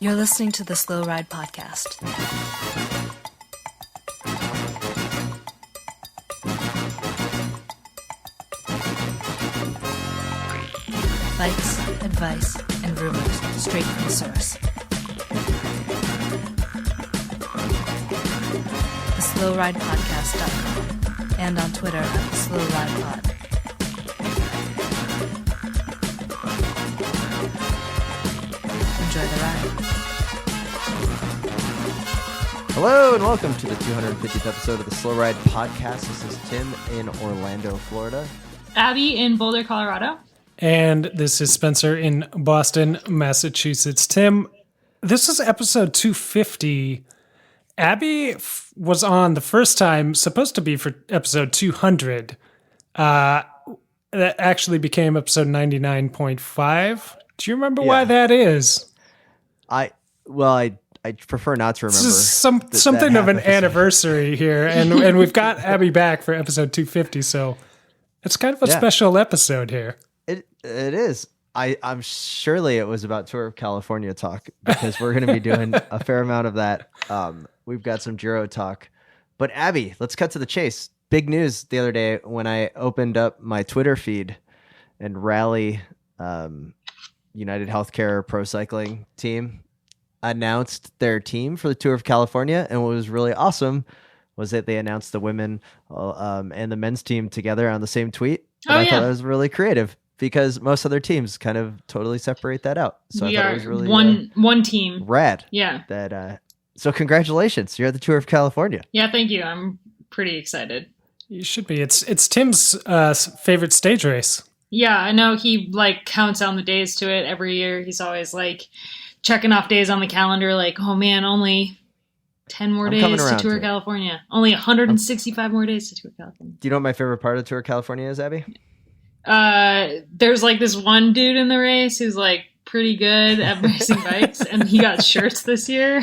You're listening to the Slow Ride Podcast. Bikes, advice, and rumors straight from the source. TheSlowRidePodcast.com and on Twitter at TheSlowRidePod. Enjoy the ride. Hello and welcome to the 250th episode of the Slow Ride Podcast. This is Tim in Orlando, Florida. Abby in Boulder, Colorado. And this is Spencer in Boston, Massachusetts. Tim, this is episode 250. Abby was on the first time, supposed to be for episode 200. That actually became episode 99.5. Do you remember why that is? I prefer not to remember. This is something of an anniversary here, and we've got Abby back for episode 250, so it's kind of a special episode here. It is. I'm surely it was about Tour of California talk because we're going to be doing a fair amount of that. We've got some Giro talk, but Abby, let's cut to the chase. Big news the other day when I opened up my Twitter feed and Rally, United Healthcare Pro Cycling team announced their team for the Tour of California. And what was really awesome was that they announced the women and the men's team together on the same tweet. And I thought it was really creative because most other teams kind of totally separate that out. So I thought it was really one team. Rad. Yeah. So congratulations. You're at the Tour of California. Yeah, thank you. I'm pretty excited. You should be. It's Tim's favorite stage race. Yeah, I know he counts down the days to it every year. He's always checking off days on the calendar oh man, only 10 more days to Tour California. Only 165 more days to Tour California. Do you know what my favorite part of Tour California is, Abby? There's this one dude in the race who's pretty good at racing bikes, and he got shirts this year.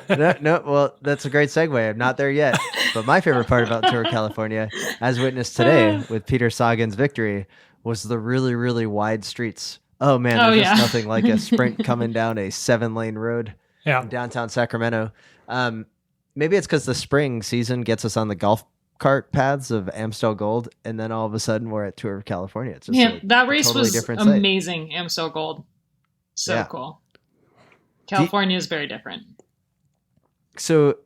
No, well, that's a great segue. I'm not there yet. But my favorite part about Tour California, as witnessed today with Peter Sagan's victory, was the really, really wide streets. Oh, man, there's just nothing like a sprint coming down a 7-lane road in downtown Sacramento. Maybe it's because the spring season gets us on the golf cart paths of Amstel Gold, and then all of a sudden we're at Tour of California. It's just that race totally was amazing. Amstel Gold. So cool. California is very different. So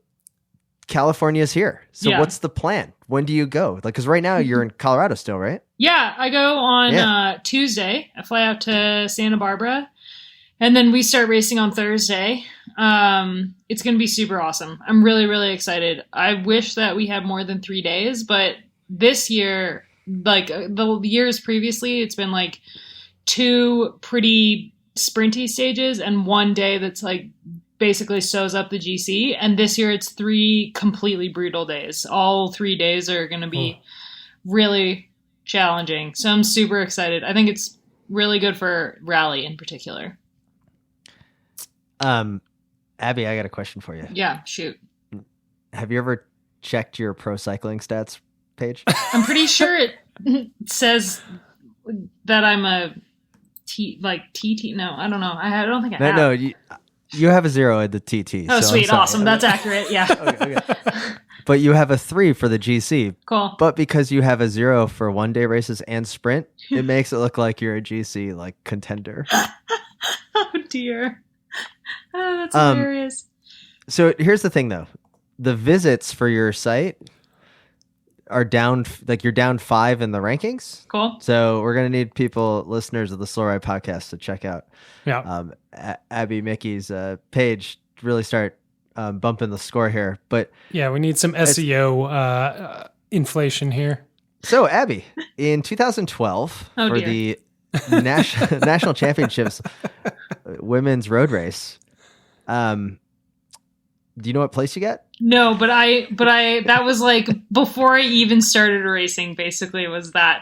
California's here. So what's the plan? When do you go? Because right now you're in Colorado still, right? Yeah, I go on Tuesday. I fly out to Santa Barbara, and then we start racing on Thursday. It's going to be super awesome. I'm really, really excited. I wish that we had more than 3 days, but this year, the years previously, it's been 2 pretty sprinty stages and 1 day that's basically sews up the GC. And this year it's 3 completely brutal days. All 3 days are going to be really challenging. So I'm super excited. I think it's really good for rally in particular. Abby, I got a question for you. Yeah, shoot. Have you ever checked your pro cycling stats page? I'm pretty sure it says that I'm a TT. No, I don't know. I don't think I have. No, you have a 0 at the TT. Oh, so sweet. Awesome. That's accurate. Yeah. Okay. But you have a 3 for the GC. Cool. But because you have a 0 for 1 day races and sprint, it makes it look like you're a GC contender. Oh dear. Oh, that's hilarious. So here's the thing, though. The visits for your site are down, you're down 5 in the rankings. Cool. So we're going to need listeners of the Slow Ride Podcast to check out Abby Mickey's page to really start bumping the score here. But yeah, we need some SEO inflation here. So, Abby, in 2012, the National Championships women's road race, do you know what place you got? No, but I that was before I even started racing. Basically, was that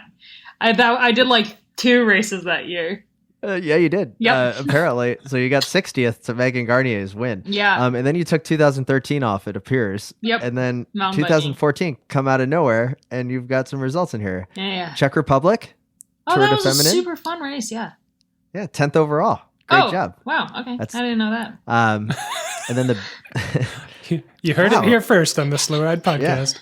I did 2 races that year. Yeah, you did. Yep. Apparently. So you got 60th to Megan Garnier's win. Yeah. And then you took 2013 off, it appears. Yep. And then 2014 come out of nowhere, and you've got some results in here. Yeah. Czech Republic. Oh, that was a super fun race. Yeah. Yeah, 10th overall. Great job. Wow. Okay. That's- I didn't know that. And then the You heard Wow. it here first on the Slow Ride podcast.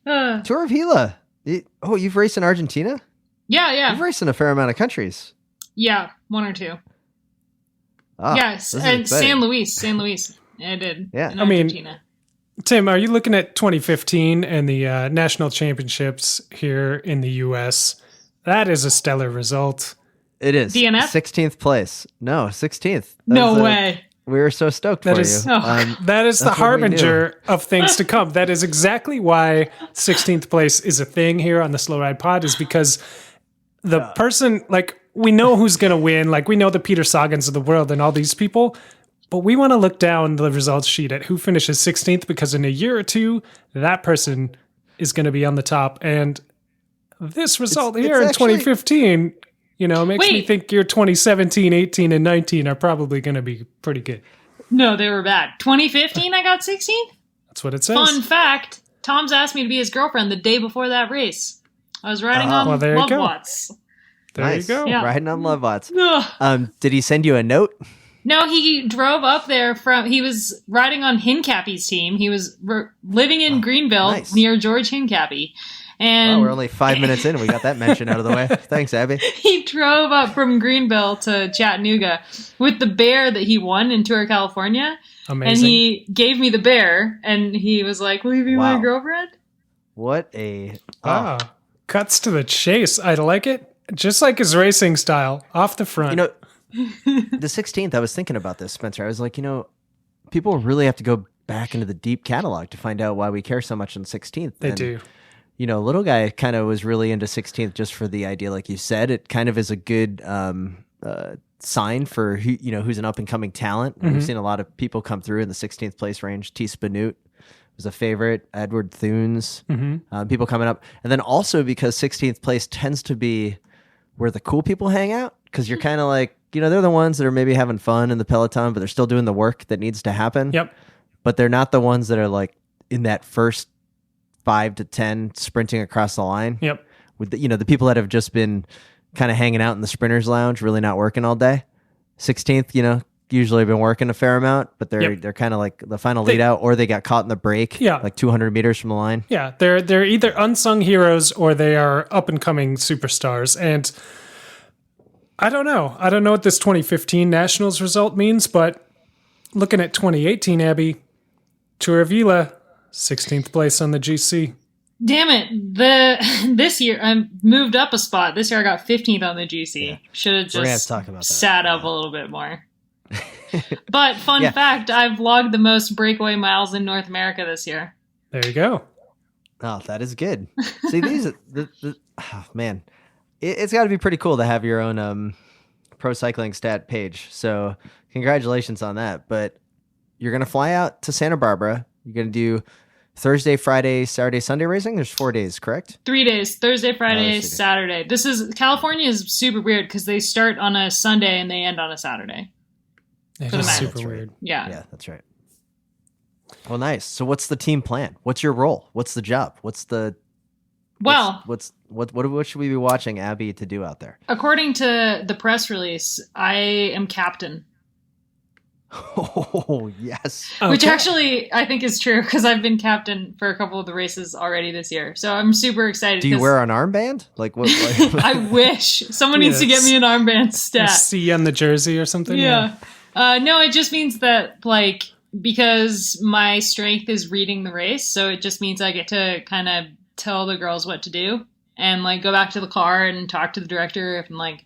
Tour of Gila. You've raced in Argentina? Yeah. You've raced in a fair amount of countries. Yeah. One or two. Oh, Yes. this is And exciting. San Luis. I did. Yeah. In I mean, Argentina. Tim, are you looking at 2015 and the national championships here in the U.S.? That is a stellar result. It is. DNF? 16th place. No, 16th. No way. We were so stoked That for is- you. Oh. That is the That's what we harbinger of things to come. That is exactly why 16th place is a thing here on the Slow Ride Pod, is because the person, like, we know who's going to win. Like, we know the Peter Sagans of the world and all these people, but we want to look down the results sheet at who finishes 16th, because in a year or two, that person is going to be on the top. And this result It's here in actually- 2015, makes me Wait. think your 2017, 18, and 19 are probably going to be pretty good. No, they were bad. 2015, I got 16th. That's what it says. Fun fact: Tom's asked me to be his girlfriend the day before that race. I was riding on well, there you Love go. Watts. There Nice. you go. Yeah. Riding on Love Watts. Ugh. Did he send you a note? No, he drove up there he was riding on Hincappy's team. He was living in Greenville nice. near George Hincappy. Wow, And we're only 5 minutes in and we got that mention out of the way. Thanks, Abby. he drove up from Greenville to Chattanooga with the bear that he won in Tour California. Amazing. And he gave me the bear, and he was like, "Will you be Wow. my girlfriend?" What a... Cuts to the chase. I like it. Just like his racing style, off the front. The 16th, I was thinking about this, Spencer. I was like, people really have to go back into the deep catalog to find out why we care so much on 16th. They And, do. Little guy kind of was really into 16th just for the idea, like you said. It kind of is a good sign for who's an up and coming talent. Mm-hmm. We've seen a lot of people come through in the 16th place range. T. Spanoot was a favorite. Edward Thunes, people coming up, and then also because 16th place tends to be where the cool people hang out, because you're kind of like, they're the ones that are maybe having fun in the peloton, but they're still doing the work that needs to happen. Yep. But they're not the ones that are like in that first 5 to 10 sprinting across the line. Yep. With the people that have just been kind of hanging out in the sprinters lounge, really not working all day. 16th, usually been working a fair amount, but they're kind of like the final lead out, or they got caught in the break, Yeah. like 200 meters from the line. Yeah, they're either unsung heroes or they are up and coming superstars. And I don't know. I don't know what this 2015 Nationals result means, but looking at 2018, Abby, Tour of Gila, 16th place on the GC. Damn it! This year I moved up a spot. This year I got 15th on the GC. Should have We're gonna have just to talk about that. sat up a little bit more. But fun Yeah. fact: I've logged the most breakaway miles in North America this year. There you go. Oh, that is good. See, man, it's got to be pretty cool to have your own pro cycling stat page. So congratulations on that. But you're going to fly out to Santa Barbara. You're going to do Thursday, Friday, Saturday, Sunday racing. There's 4 days, correct? 3 days: Thursday, Friday, that's 3 days. Saturday. California is super weird because they start on a Sunday and they end on a Saturday. It's For the just man. super weird. Yeah. Yeah, that's right. Well, nice. So what's the team plan? What's your role? What's the job? What should we be watching Abby to do out there? According to the press release, I am captain. Oh, yes. Which Okay. actually I think is true because I've been captain for a couple of the races already this year. So I'm super excited. Do you 'cause wear an armband? Like what? I wish someone needs to get Yes. me an armband A stat. C on the jersey or something? Yeah. No, it just means that because my strength is reading the race, so it just means I get to kind of tell the girls what to do and go back to the car and talk to the director if I'm like,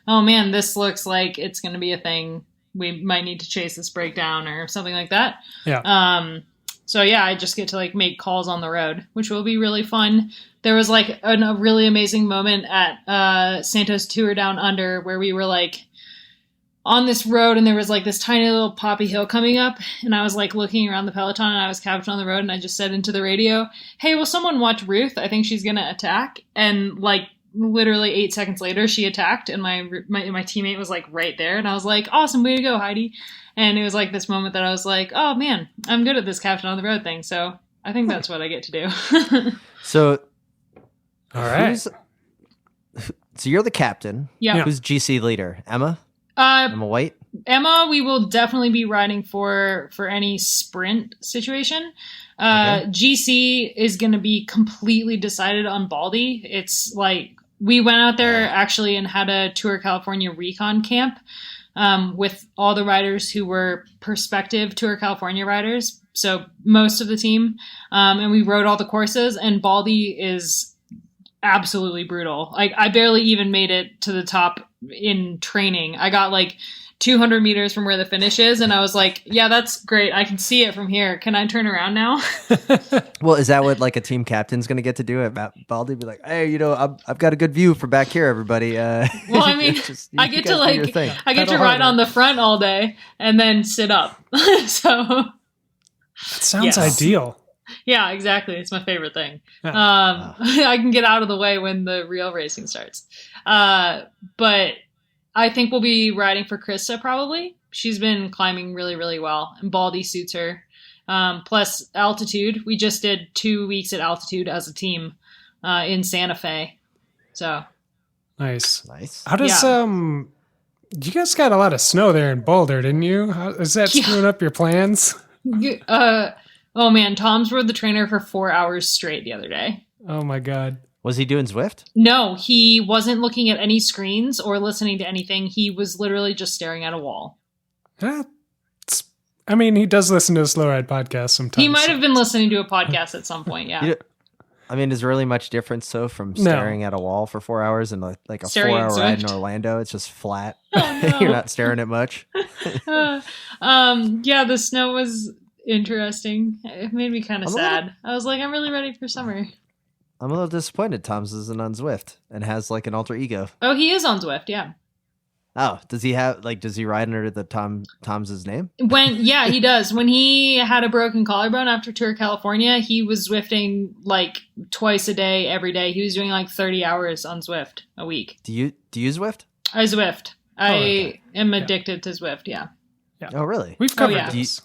oh man, this looks like it's going to be a thing. We might need to chase this breakdown or something like that. Yeah. So yeah, I just get to make calls on the road, which will be really fun. There was a really amazing moment at Santos Tour Down Under where we were on this road and there was this tiny little poppy hill coming up, and I was looking around the peloton and I was captain on the road and I just said into the radio, "Hey, will someone watch Ruth? I think she's gonna attack." And literally 8 seconds later she attacked and my teammate was right there and I was like, "Awesome, way to go, Heidi." And it was this moment that I was like, oh man, I'm good at this captain on the road thing. So I think that's what I get to do. So, All right. So you're the captain. Yeah. Who's GC leader? Emma Uh, White. Emma, we will definitely be riding for any sprint situation. Okay. GC is going to be completely decided on Baldy. It's like we went out there actually and had a Tour California recon camp with all the riders who were prospective Tour California riders. So most of the team, and we rode all the courses. And Baldy is absolutely brutal. Like I barely even made it to the top in training. I got like 200 meters from where the finish is, and I was like, yeah, that's great. I can see it from here. Can I turn around now? Well, is that what like a team captain's going to get to do at Baldy? Be like, hey, I've got a good view from back here, everybody. Well, I mean, I get to ride on the front all day and then sit up. So That sounds ideal. Yeah, exactly. It's my favorite thing. Yeah. I can get out of the way when the real racing starts. But I think we'll be riding for Krista probably. She's been climbing really, really well, and Baldy suits her. Plus altitude. We just did 2 weeks at altitude as a team in Santa Fe. So Nice. How does you guys got a lot of snow there in Boulder, didn't you? Is that screwing up your plans? Oh man, Tom's rode the trainer for 4 hours straight the other day. Oh my God. Was he doing Zwift? No, he wasn't looking at any screens or listening to anything. He was literally just staring at a wall. I mean, he does listen to a slow ride podcast sometimes. He might have been listening to a podcast at some point, yeah. I mean, is there really much difference though from staring at a wall for 4 hours and like a Staring at 4 hour ride in Zwift? Orlando? It's just flat. Oh, no. You're not staring at much. Yeah, the snow was interesting. It made me kind of sad. I was like, I'm really ready for summer. I'm a little disappointed Tom's isn't on Zwift and has like an alter ego. Oh, he is on Zwift, yeah. Oh, does he ride under the Tom's name? Yeah, he does. When he had a broken collarbone after Tour California, he was Zwifting like twice a day, every day. He was doing like 30 hours on Zwift a week. Do you Zwift? I Zwift. okay. I am addicted to Zwift, yeah. Oh, really? We've covered yeah. this.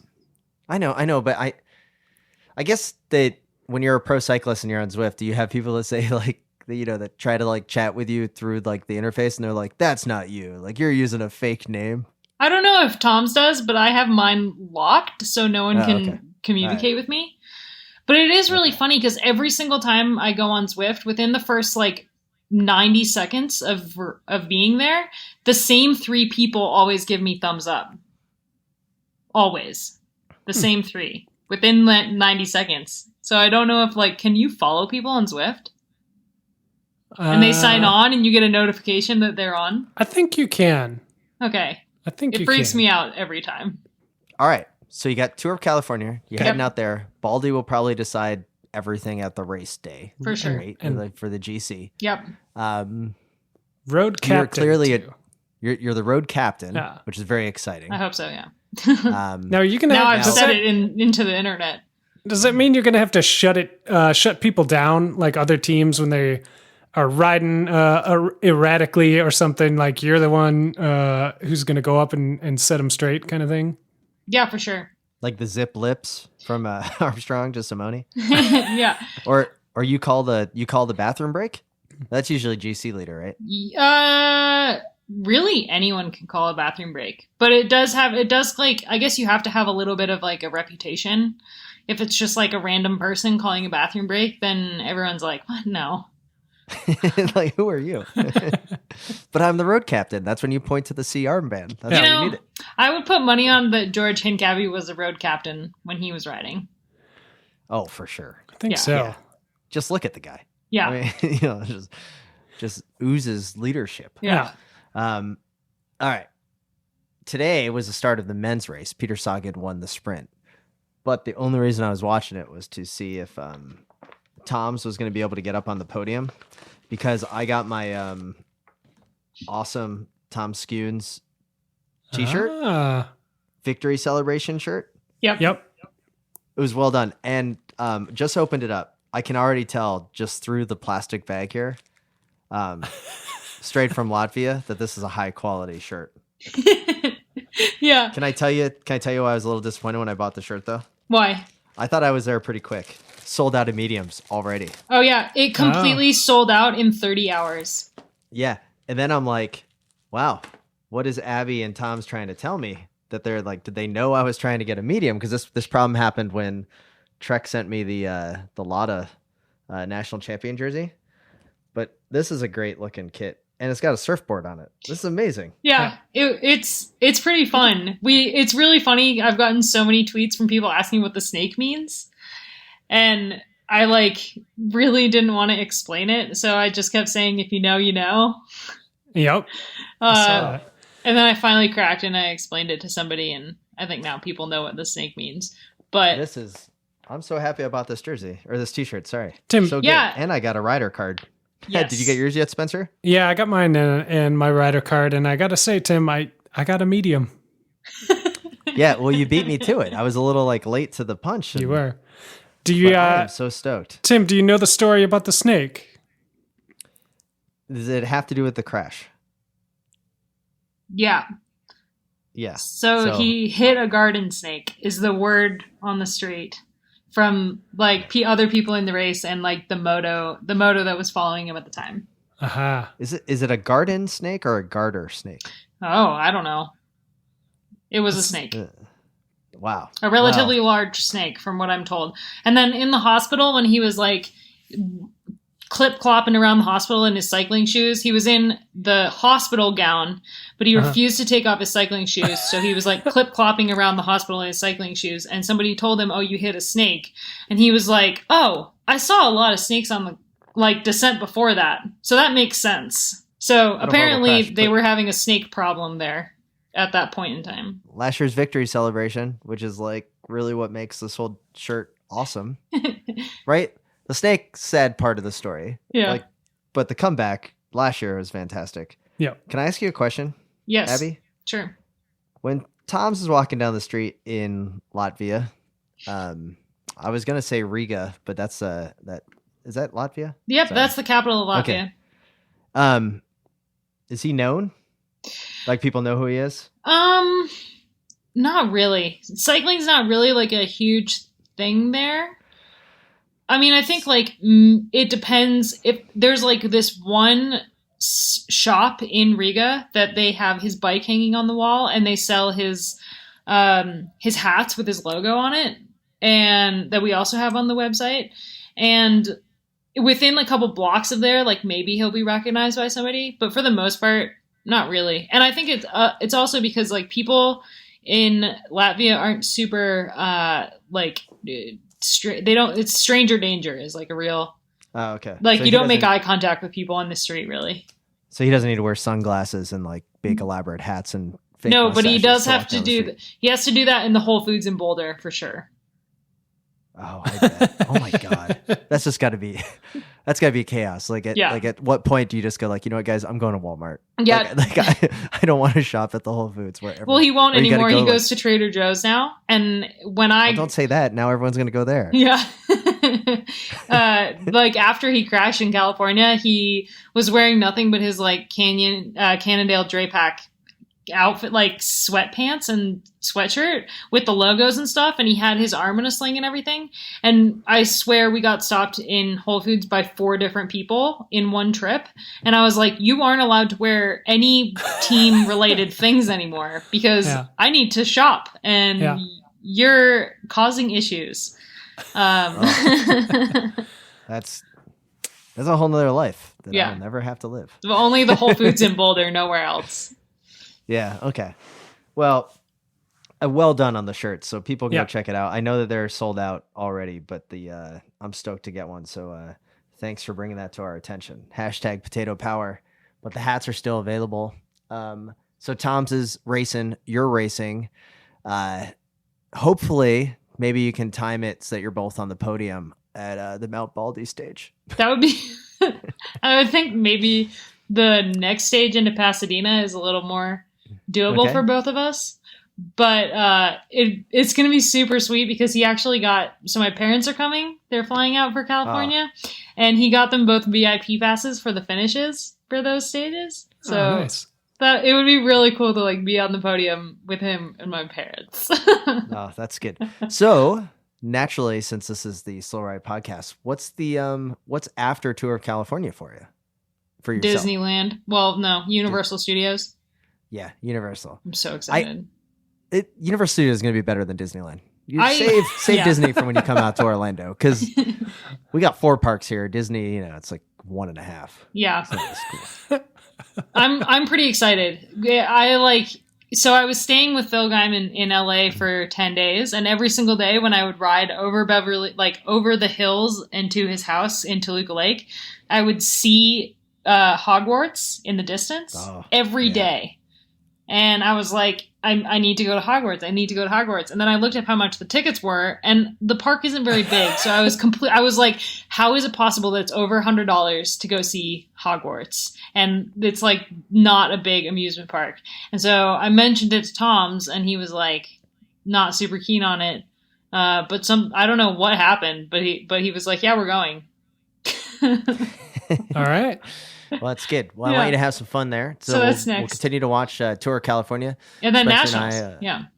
I know, but I guess that when you're a pro cyclist and you're on Zwift, do you have people that say like, that try to like chat with you through like the interface and they're like, that's not you. Like you're using a fake name. I don't know if Tom's does, but I have mine locked so no one can communicate with me. But it is really funny because every single time I go on Zwift, within the first like 90 seconds of being there, the same 3 people always give me thumbs up. Always. The same 3 within 90 seconds. So I don't know if like, can you follow people on Zwift? And they sign on and you get a notification that they're on? I think you can. Okay. I think it freaks me out every time. All right. So you got Tour of California. You're heading out there. Baldy will probably decide everything at the race day. For sure. Right? And for the GC. Yep. Road captain. You're clearly you're the road captain, which is very exciting. I hope so, yeah. Now you can. Now I've set it into the internet. Does that mean you're going to have to shut people down like other teams when they are riding erratically or something? Like you're the one who's going to go up and set them straight, kind of thing. Yeah, for sure. Like the zip lips from Armstrong to Simone. Yeah. Or you call the bathroom break? That's usually GC leader, right? Really anyone can call a bathroom break, but it does like, I guess you have to have a little bit of like a reputation. If it's just like a random person calling a bathroom break, then everyone's like, what? No. Like, who are you? But I'm the road captain. That's when you point to the C armband. That's how you need it. I would put money on that George Hincapie was the road captain when he was riding. Oh, for sure. I think so. Yeah. Just look at the guy. Yeah. I mean, just oozes leadership. Yeah. All right. Today was the start of the men's race. Peter Sagan won the sprint. But the only reason I was watching it was to see if Tom's was going to be able to get up on the podium, because I got my awesome Tom Skunes t-shirt, victory celebration shirt. Yep. It was well done. And just opened it up. I can already tell just through the plastic bag here, straight from Latvia, that this is a high quality shirt. Yeah. Can I tell you why I was a little disappointed when I bought the shirt though? Why? I thought I was there pretty quick. Sold out of mediums already. Oh yeah, it completely sold out in 30 hours. Yeah. And then I'm like, wow, what is Abby and Tom's trying to tell me? That they're like, did they know I was trying to get a medium? Because this problem happened when Trek sent me the Lotta national champion jersey. But this is a great looking kit, and it's got a surfboard on it. This is amazing. Yeah, it's pretty fun. It's really funny. I've gotten so many tweets from people asking what the snake means, and I really didn't want to explain it, so I just kept saying, "If you know, you know." Yep. I saw that. And then I finally cracked and I explained it to somebody, and I think now people know what the snake means. But I'm so happy about this jersey or this t-shirt. Sorry, Tim. So good. Yeah. And I got a rider card. Yes. Did you get yours yet, Spencer? Yeah, I got mine and my rider card, and I got to say, Tim, I got a medium. Yeah, well, you beat me to it. I was a little late to the punch. You were. Do you? I am so stoked. Tim, do you know the story about the snake? Does it have to do with the crash? yeah. Yeah. So he hit a garden snake is the word on the street from other people in the race and the moto that was following him at the time. Aha. Is it a garden snake or a garter snake? Oh, I don't know. It was a snake. Wow. A relatively large snake from what I'm told. And then in the hospital when he was clip-clopping around the hospital in his cycling shoes. He was in the hospital gown, but he refused to take off his cycling shoes. So he was clip-clopping around the hospital in his cycling shoes. And somebody told him, "Oh, you hit a snake." And he was like, "Oh, I saw a lot of snakes on the descent before that. So that makes sense." So apparently they were having a snake problem there at that point in time. Last year's victory celebration, which is really what makes this whole shirt awesome. Right? The snake sad part of the story. Yeah. But the comeback last year was fantastic. Yeah. Can I ask you a question? Yes. Abby? Sure. When Tom's is walking down the street in Latvia, I was gonna say Riga, but that's is that Latvia? Yep, Sorry. That's the capital of Latvia. Okay. Is he known? People know who he is? Not really. Cycling's not really a huge thing there. I mean, I think it depends if there's this one shop in Riga that they have his bike hanging on the wall and they sell his hats with his logo on it, and that we also have on the website. And within a couple blocks of there, maybe he'll be recognized by somebody, but for the most part, not really. And I think it's also because people in Latvia aren't super they don't. It's stranger danger is a real. Oh, okay. So you don't make eye contact with people on the street, really. So he doesn't need to wear sunglasses and big elaborate hats and fake no, but he does mustaches to have walk to down the do. street. He has to do that in the Whole Foods in Boulder for sure. Oh, I bet. Oh my god, that's just got to be. That's got to be chaos. At what point do you just go you know what, guys, I'm going to Walmart. Yeah. I don't want to shop at the Whole Foods wherever. Well, he won't anymore. He goes to Trader Joe's now, and when don't say that. Now everyone's going to go there. Yeah. After he crashed in California, he was wearing nothing but his Cannondale Drapac outfit, sweatpants and sweatshirt with the logos and stuff, and he had his arm in a sling and everything. And I swear we got stopped in Whole Foods by 4 different people in one trip, and I was like, you aren't allowed to wear any team related things anymore because I need to shop and you're causing issues. That's a whole nother life that I'll never have to live. Only the Whole Foods in Boulder, nowhere else. Yeah. Okay. Well, well done on the shirt. So people go check it out. I know that they're sold out already, but I'm stoked to get one. So thanks for bringing that to our attention. Hashtag potato power. But the hats are still available. So Tom's is racing. You're racing. Hopefully, maybe you can time it so that you're both on the podium at the Mount Baldy stage. That would be. I would think maybe the next stage into Pasadena is a little more doable for both of us, but it's going to be super sweet because he actually so my parents are coming. They're flying out for California, and he got them both VIP passes for the finishes for those stages. So nice. That it would be really cool to be on the podium with him and my parents. Oh, that's good. So naturally, since this is the Slow Ride podcast, what's after Tour of California for you? for yourself? Disneyland. Well, no, Universal Studios. Yeah, Universal. I'm so excited. Universal Studios is going to be better than Disneyland. You save Yeah. Disney for when you come out to Orlando, because we got 4 parks here. Disney, it's like 1.5. Yeah. So it's cool. I'm pretty excited. So I was staying with Phil Guyman in LA for 10 days, and every single day when I would ride over over the hills into his house in Toluca Lake, I would see Hogwarts in the distance every day. And I was like, I need to go to Hogwarts. I need to go to Hogwarts. And then I looked up how much the tickets were, and the park isn't very big. So I was like, how is it possible that it's over $100 to go see Hogwarts? And it's like not a big amusement park. And so I mentioned it to Tom's, and he was like, not super keen on it. But I don't know what happened, but he was like, yeah, we're going. All right. Well, that's good. Well, I want you to have some fun there. So that's we'll next. continue to watch Tour California. And then Spencer Nationals. and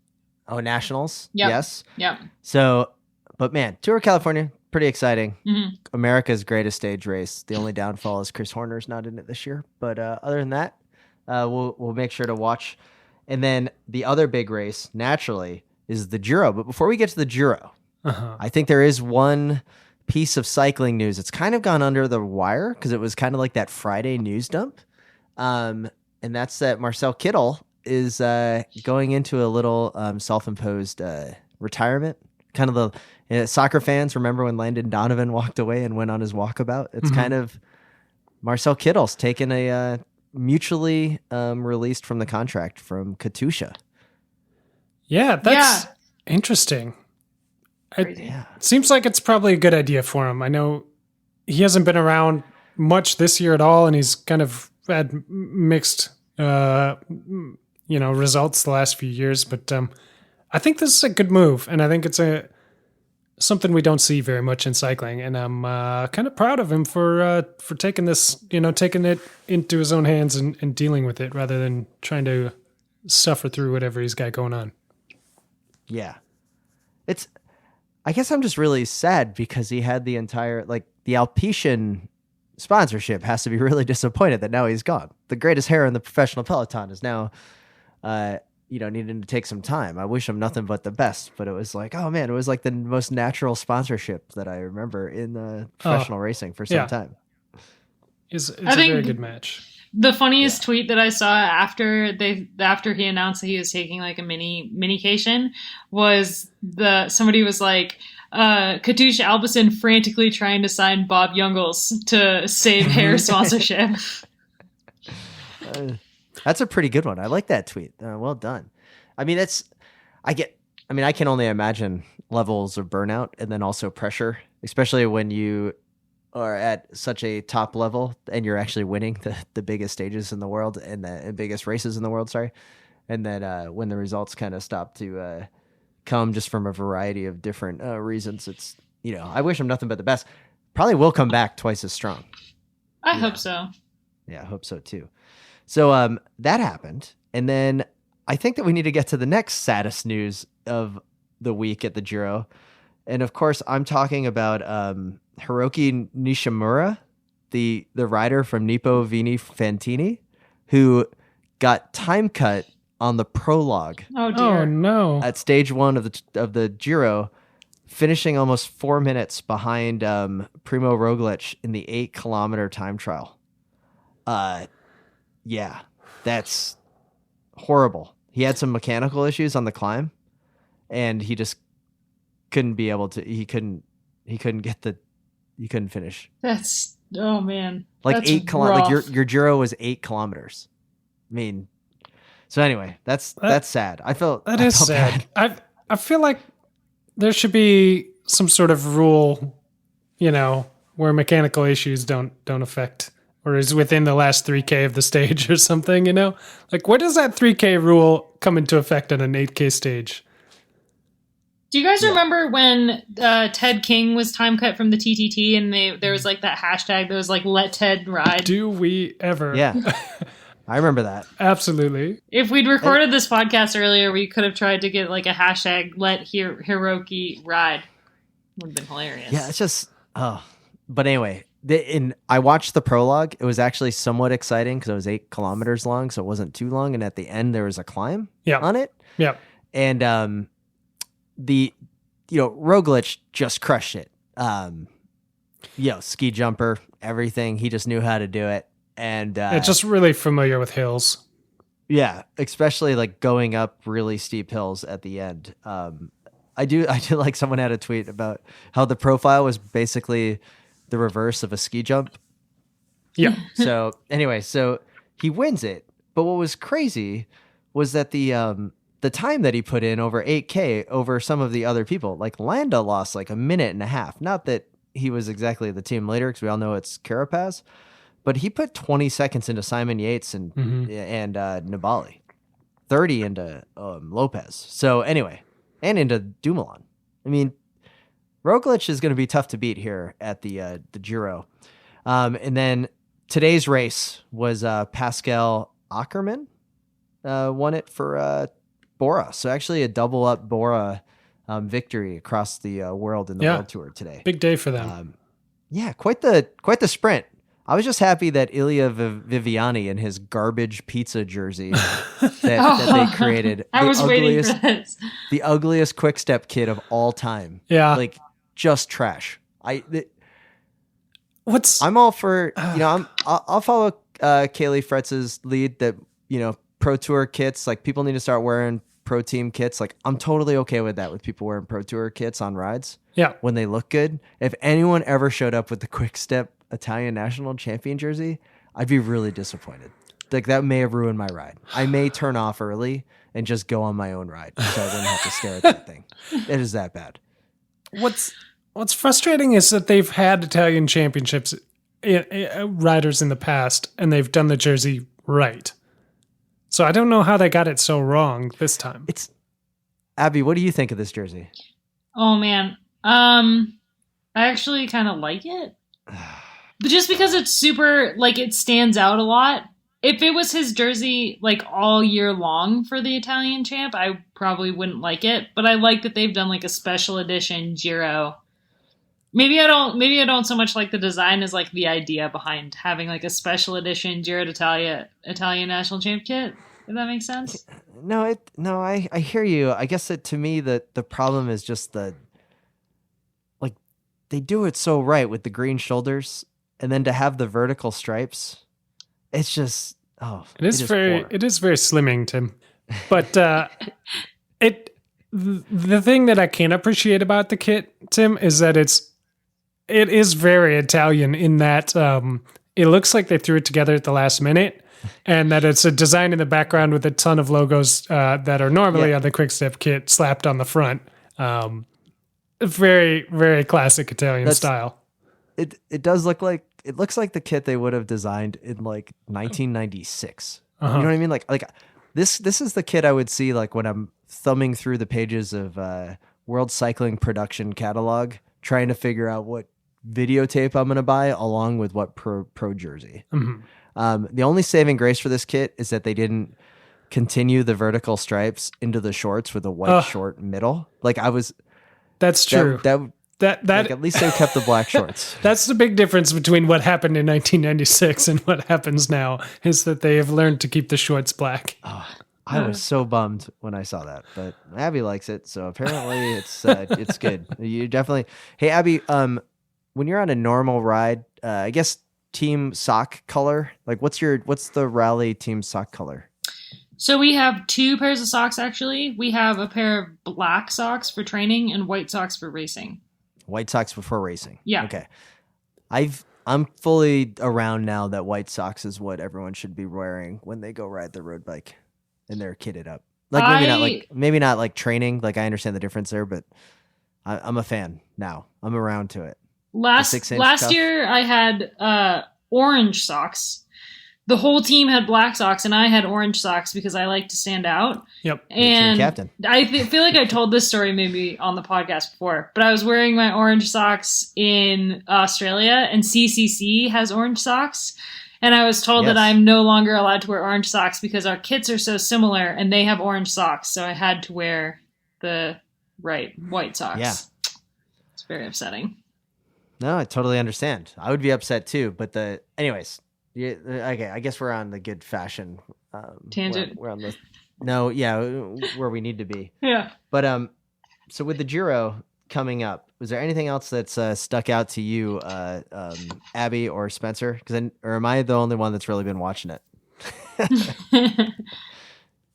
I, Nationals. Yep. Yes. Yeah. So, but man, Tour California, pretty exciting. Mm-hmm. America's greatest stage race. The only downfall is Chris Horner's not in it this year. But other than that, we'll make sure to watch. And then the other big race, naturally, is the Giro. But before we get to the Giro, I think there is one piece of cycling news. It's kind of gone under the wire because it was kind of like that Friday news dump. And that's that Marcel Kittel is going into a little self-imposed retirement. Kind of the soccer fans remember when Landon Donovan walked away and went on his walkabout. It's kind of Marcel Kittel's taken a mutually released from the contract from Katusha. Yeah, that's interesting. It seems like it's probably a good idea for him. I know he hasn't been around much this year at all, and he's kind of had mixed, results the last few years. But I think this is a good move, and I think it's something we don't see very much in cycling. And I'm kind of proud of him for taking this, taking it into his own hands and dealing with it rather than trying to suffer through whatever he's got going on. Yeah, I guess I'm just really sad because he had the entire, the Alpecin sponsorship has to be really disappointed that now he's gone. The greatest hair in the professional peloton is now, needing to take some time. I wish him nothing but the best, but it was like, oh man, it was like the most natural sponsorship that I remember in professional racing for some time. It's a very good match. The funniest tweet that I saw after he announced that he was taking like a minication was somebody was like, Katusha Alpecin frantically trying to sign Bob Jungels to save hair sponsorship. That's a pretty good one. I like that tweet. Well done. I mean, I can only imagine levels of burnout and then also pressure, especially when you are at such a top level and you're actually winning the biggest stages in the world and the biggest races in the world. Sorry. And then when the results kind of stop to come just from a variety of different reasons, it's, I wish him nothing but the best. Probably will come back twice as strong. I hope so. Yeah, I hope so too. So that happened. And then I think that we need to get to the next saddest news of the week at the Giro. And of course, I'm talking about Hiroki Nishimura, the rider from Nippo Vini Fantini, who got time cut on the prologue. Oh dear! Oh no! At stage 1 of the Giro, finishing almost 4 minutes behind Primo Roglic in the 8-kilometer time trial. Yeah, that's horrible. He had some mechanical issues on the climb, and he just couldn't be able to. He couldn't finish. That's man. Like that's 8 kilometers. rough. Like your Giro was 8 kilometers. I mean, so anyway, that's sad. I felt sad. I feel like there should be some sort of rule, where mechanical issues don't affect, or is within the last 3K of the stage or something. Like where does that 3K rule come into effect on an 8K stage? Do you guys remember when Ted King was time cut from the TTT and there was like that hashtag that was like "Let Ted Ride"? Do we ever? Yeah, I remember that. Absolutely. If we'd recorded this podcast earlier, we could have tried to get like a hashtag "Let Hiroki Ride." Would have been hilarious. Yeah, it's just but anyway, I watched the prologue. It was actually somewhat exciting because it was 8 kilometers long, so it wasn't too long. And at the end, there was a climb on it. Yeah. And Roglic just crushed it. Ski jumper, everything. He just knew how to do it. And just really familiar with hills. Yeah, especially like going up really steep hills at the end. I do like someone had a tweet about how the profile was basically the reverse of a ski jump. Yeah. So anyway, so he wins it. But what was crazy was that the time that he put in over 8K over some of the other people, like Landa lost like a minute and a half. Not that he was exactly the team leader because we all know it's Carapaz, but he put 20 seconds into Simon Yates and Nibali, 30 into Lopez. So anyway, and into Dumoulin. I mean, Roglic is going to be tough to beat here at the Giro. And then today's race was Pascal Ackermann won it for Bora. So actually a double up Bora victory across the world in the World Tour today. Big day for them. Quite the sprint. I was just happy that Ilya Viviani in his garbage pizza jersey that they created. I was waiting for this. The ugliest Quick Step kid of all time. Yeah. Like just trash. I'm What's all for, I'll follow Kaylee Fretz's lead that, Pro Tour kits, like people need to start wearing Pro Team kits. Like I'm totally okay with that, with people wearing Pro Tour kits on rides. Yeah. When they look good. If anyone ever showed up with the Quick Step Italian national champion jersey, I'd be really disappointed. Like that may have ruined my ride. I may turn off early and just go on my own ride so I wouldn't have to stare at that thing. It is that bad. What's frustrating is that they've had Italian championships riders in the past, and they've done the jersey right. So I don't know how they got it so wrong this time. Abby, what do you think of this jersey? Oh man, I actually kind of like it, but just because it's super, like it stands out a lot. If it was his jersey like all year long for the Italian champ, I probably wouldn't like it. But I like that they've done like a special edition Giro. Maybe I don't so much like the design as like the idea behind having like a special edition Giro d'Italia Italian national champ kit. If that makes sense. No, I hear you. I guess to me the problem is just they do it so right with the green shoulders, and then to have the vertical stripes, it's just it is very slimming, Tim. But the thing that I can appreciate about the kit, Tim, is that it is very Italian in that it looks like they threw it together at the last minute, and that it's a design in the background with a ton of logos that are normally on the Quick Step kit slapped on the front. Very, very classic Italian style. It does look like, it looks like the kit they would have designed in like 1996. You know what I mean? Like this is the kit I would see like when I'm thumbing through the pages of World Cycling Production catalog, trying to figure out what videotape I'm going to buy along with what pro jersey. Mm-hmm. The only saving grace for this kit is that they didn't continue the stripes into the shorts with a white short middle. Like that's true. That like at least they kept the black shorts. That's the big difference between what happened in 1996 and what happens now, is that they have learned to keep the shorts black. I was so bummed when I saw that, but Abby likes it, so apparently it's good. You definitely. Hey Abby, when you're on a normal ride, I guess team sock color. Like, what's the rally team sock color? So we have 2 pairs of socks. Actually, we have a pair of black socks for training and white socks for racing. White socks before racing. Yeah. Okay. I'm fully around now that white socks is what everyone should be wearing when they go ride the road bike and they're kitted up. Like maybe not like training. Like I understand the difference there, but I'm a fan now. I'm around to it. Last year I had orange socks. The whole team had black socks, and I had orange socks because I like to stand out. Yep. And captain. I feel like I told this story maybe on the podcast before, but I was wearing my orange socks in Australia, and CCC has orange socks. And I was told that I'm no longer allowed to wear orange socks because our kits are so similar, and they have orange socks. So I had to wear the white socks. Yeah. It's very upsetting. No, I totally understand. I would be upset too. But anyways, yeah, okay. I guess we're on the good fashion Tangent. We're on the no, yeah, where we need to be. Yeah. But so with the Giro coming up, was there anything else that's stuck out to you, Abby or Spencer? Or am I the only one that's really been watching it?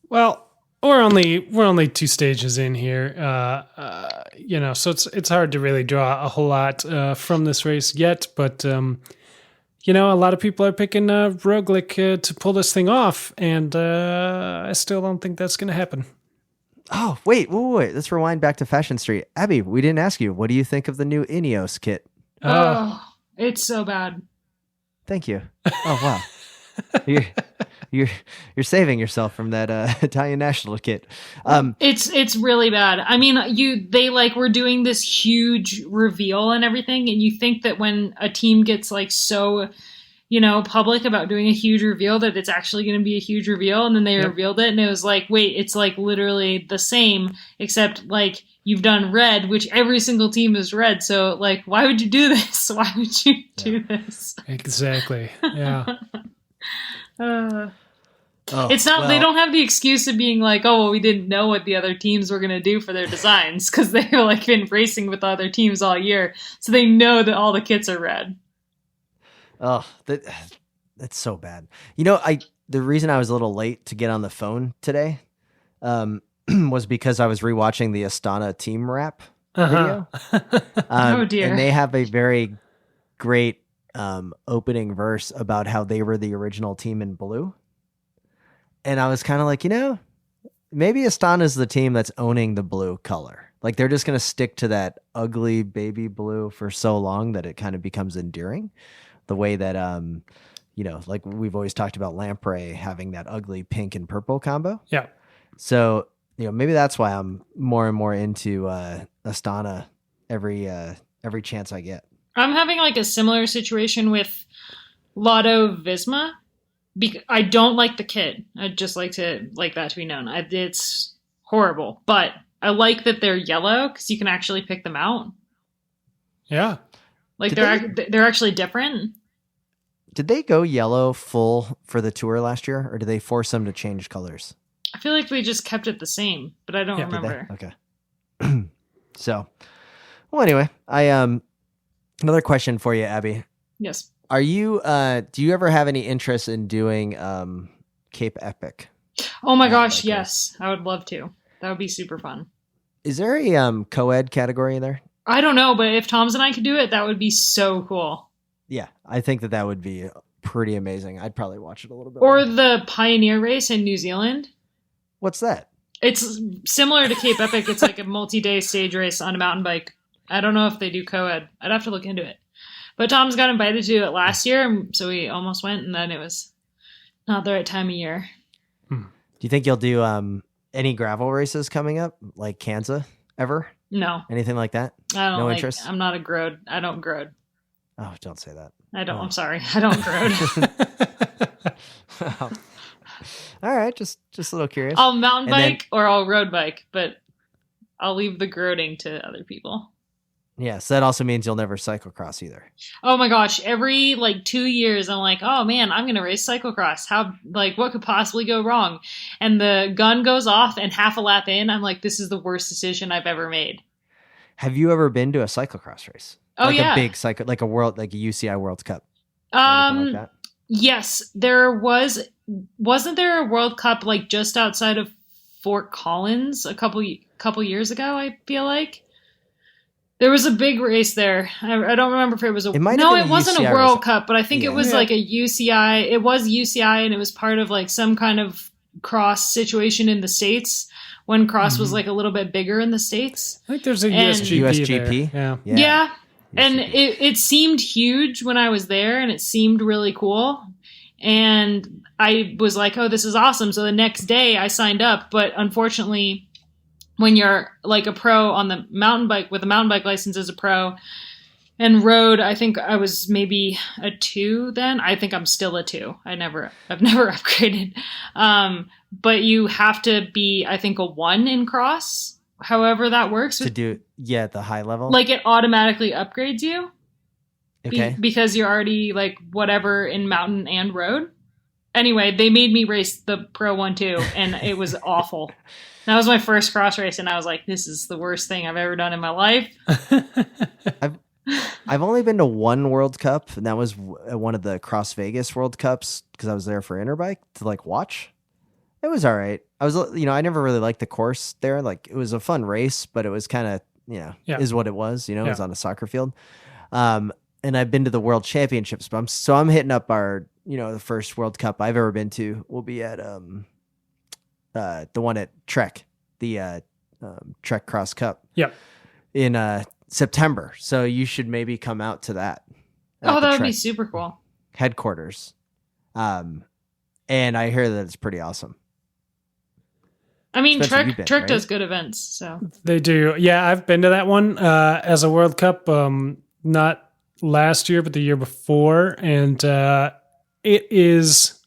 Well, we're only 2 stages in here, so it's hard to really draw a whole lot from this race yet. But a lot of people are picking Roglic to pull this thing off, and I still don't think that's going to happen. Oh, wait. Let's rewind back to Fashion Street. Abby, we didn't ask you. What do you think of the new Ineos kit? Oh, it's so bad. Thank you. Oh, wow. You're saving yourself from that Italian national kit. It's really bad. I mean, they were doing this huge reveal and everything, and you think that when a team gets so public about doing a huge reveal that it's actually going to be a huge reveal, and then they revealed it, and it was wait, it's literally the same, except you've done red, which every single team is red. So why would you do this? Why would you do this? Exactly. Yeah. It's not. They don't have the excuse of being we didn't know what the other teams were going to do for their designs, because they've been racing with the other teams all year, so they know that all the kits are red. Oh, that's so bad. The reason I was a little late to get on the phone today was because I was rewatching the Astana team wrap video. Oh dear! And they have a very great opening verse about how they were the original team in blue. And I was kind of maybe Astana is the team that's owning the blue color. They're just going to stick to that ugly baby blue for so long that it kind of becomes endearing. The way that, we've always talked about Lamprey having that ugly pink and purple combo. Yeah. So, maybe that's why I'm more and more into Astana every chance I get. I'm having a similar situation with Lotto Visma. I don't like the kit. I'd just like that to be known. It's horrible, but I like that they're yellow because you can actually pick them out. Yeah. They're actually different. Did they go yellow full for the tour last year, or did they force them to change colors? I feel like we just kept it the same, but I don't remember. Okay. So, well, anyway, another question for you, Abby. Yes. Are you? Do you ever have any interest in doing Cape Epic? Oh my gosh, yes, I would love to. That would be super fun. Is there a co-ed category there? I don't know, but if Tom's and I could do it, that would be so cool. Yeah, I think that would be pretty amazing. I'd probably watch it a little bit. Or the Pioneer Race in New Zealand. What's that? It's similar to Cape Epic. It's a multi-day stage race on a mountain bike. I don't know if they do co-ed. I'd have to look into it. But Tom's got invited to do it last year, so we almost went, and then it was not the right time of year. Do you think you'll do any gravel races coming up, like Kansas, ever? No. Anything like that? I don't. No interest? I'm not a grode. I don't grode. Oh, don't say that. I don't. I'm sorry. I don't grode. All right, just a little curious. I'll mountain bike or I'll road bike, but I'll leave the groding to other people. Yeah, so that also means you'll never cyclocross either. Oh my gosh, every 2 years I'm oh man, I'm going to race cyclocross. How what could possibly go wrong? And the gun goes off and half a lap in, I'm this is the worst decision I've ever made. Have you ever been to a cyclocross race? Oh yeah. A big a world, a UCI World Cup. Like that? Yes, there wasn't there a World Cup just outside of Fort Collins a couple years ago, I feel like. There was a big race there. I don't remember if it was it wasn't a World Cup, but I think it was a UCI. It was UCI, and it was part of some kind of cross situation in the States when cross was a little bit bigger in the States. I think there's a USGP there. Yeah. And it seemed huge when I was there, and it seemed really cool. And I was oh, this is awesome. So the next day I signed up, but unfortunately, when you're a pro on the mountain bike with a mountain bike license as a pro and rode, I think I was maybe a 2 then. I think I'm still a 2. I've never upgraded. But you have to be, I think, a 1 in cross. However that works. To do, the high level? It automatically upgrades you. Okay. because you're already like whatever in mountain and road. Anyway, they made me race the pro one too, and it was awful. That was my first cross race, and I was like, this is the worst thing I've ever done in my life. I've only been to one World Cup, and that was one of the Cross Vegas World Cups because I was there for Interbike to like watch. It was all right. I was, I never really liked the course there. Like it was a fun race, but it was kind of, is what it was. It was on a soccer field. And I've been to the World Championships, but I'm hitting up our, the first World Cup I've ever been to will be at the one at Trek, the Trek Cross Cup. Yep. In September. So you should maybe come out to that. Oh, that would be super cool. Headquarters. And I hear that it's pretty awesome. I mean, Spencer, Trek right? does good events, so. They do. Yeah, I've been to that one as a World Cup, not last year, but the year before. And it is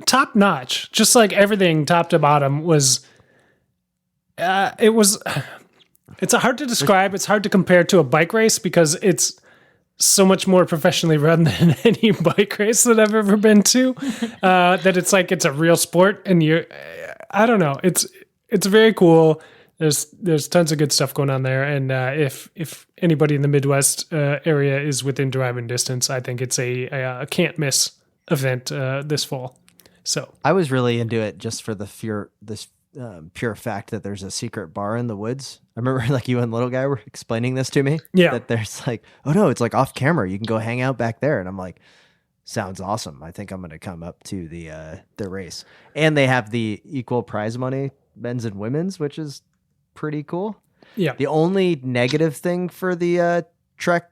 top notch. Just like everything top to bottom was, it's hard to describe. It's hard to compare to a bike race because it's so much more professionally run than any bike race that I've ever been to. That it's like it's a real sport, and I don't know. It's very cool. There's tons of good stuff going on there, and if anybody in the Midwest area is within driving distance, I think it's a can't miss event this fall. So I was really into it just for the pure fact that there's a secret bar in the woods. I remember like you and little guy were explaining this to me. Yeah. That there's like, oh no, it's like off camera. You can go hang out back there. And I'm like, sounds awesome. I think I'm going to come up to the race. And they have the equal prize money, men's and women's, which is pretty cool. yeah. The only negative thing for the Trek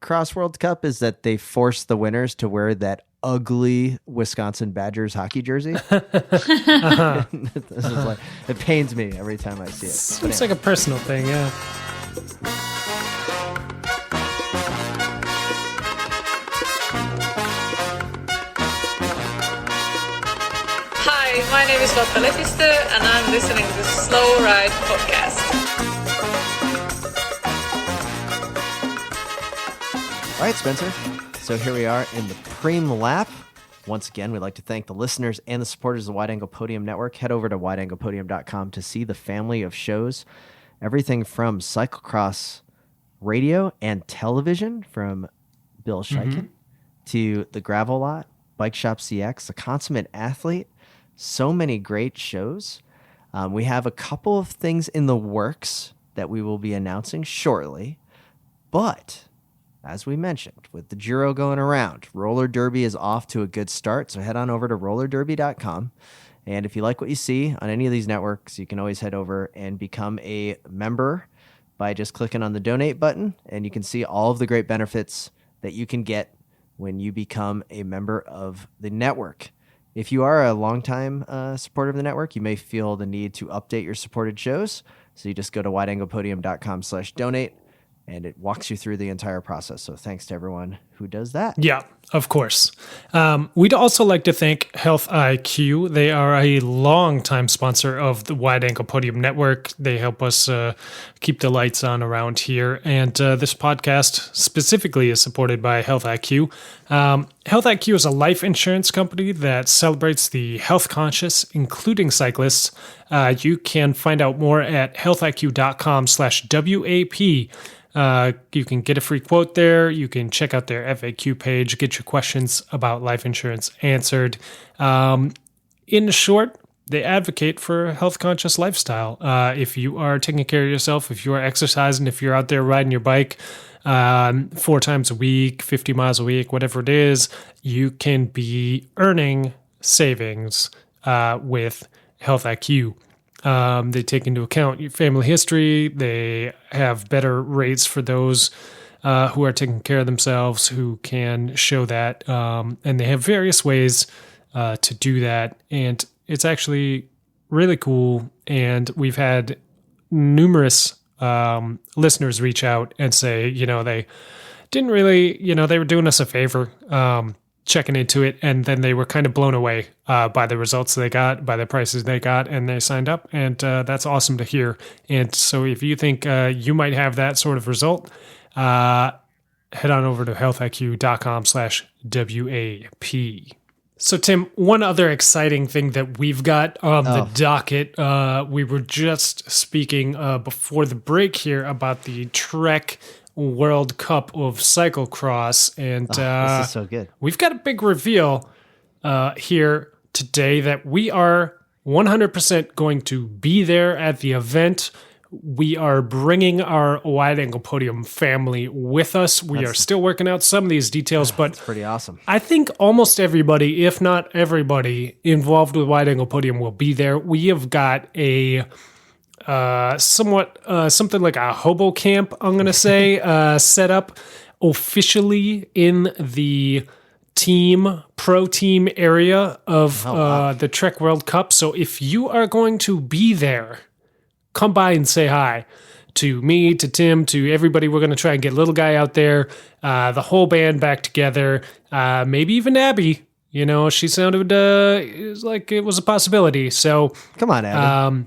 Cross World Cup is that they force the winners to wear that ugly Wisconsin Badgers hockey jersey. Uh-huh. This is like, it pains me every time I see it. Seems like a personal thing, yeah. Hi, my name is Lotta Lefister, and I'm listening to Slow Ride Podcast. All right, Spencer. So here we are in the Preem Lap. Once again, we'd like to thank the listeners and the supporters of the Wide Angle Podium Network. Head over to wideanglepodium.com to see the family of shows. Everything from cyclocross radio and television from Bill Scheichen to the Gravel Lot, Bike Shop CX, The Consummate Athlete. So many great shows. We have a couple of things in the works that we will be announcing shortly. But as we mentioned, with the Giro going around, Roller Derby is off to a good start. So head on over to rollerderby.com. And if you like what you see on any of these networks, you can always head over and become a member by just clicking on the donate button. And you can see all of the great benefits that you can get when you become a member of the network. If you are a longtime supporter of the network, you may feel the need to update your supported shows. So you just go to wideanglepodium.com/donate. And it walks you through the entire process. So thanks to everyone who does that. Yeah, of course. We'd also like to thank Health IQ. They are a longtime sponsor of the Wide Angle Podium Network. They help us keep the lights on around here. And this podcast specifically is supported by Health IQ. Health IQ is a life insurance company that celebrates the health conscious, including cyclists. You can find out more at healthiq.com/WAP. You can get a free quote there. You can check out their FAQ page, get your questions about life insurance answered. In short, they advocate for a health-conscious lifestyle. If you are taking care of yourself, if you are exercising, if you're out there riding your bike 4 times a week, 50 miles a week, whatever it is, you can be earning savings with Health IQ. They take into account your family history. They have better rates for those who are taking care of themselves, who can show that. And they have various ways to do that. And it's actually really cool. And we've had numerous listeners reach out and say, they didn't really, they were doing us a favor. Checking into it, and then they were kind of blown away by the results they got, by the prices they got, and they signed up, and that's awesome to hear. And so if you think you might have that sort of result, head on over to healthiq.com/WAP. So, Tim, one other exciting thing that we've got on the docket, we were just speaking before the break here about the Trek World Cup of Cyclocross, and this is so good. We've got a big reveal here today that we are 100% going to be there at the event. We are bringing our Wide Angle Podium family with us. We are still working out some of these details, but it's pretty awesome. I think almost everybody, if not everybody, involved with Wide Angle Podium will be there. We have got a something like a hobo camp, I'm going to say, set up officially in the pro team area of the Trek World Cup. So if you are going to be there, come by and say hi to me, to Tim, to everybody. We're going to try and get little guy out there, the whole band back together, maybe even Abby. You know, she sounded like it was a possibility. So come on, Abby.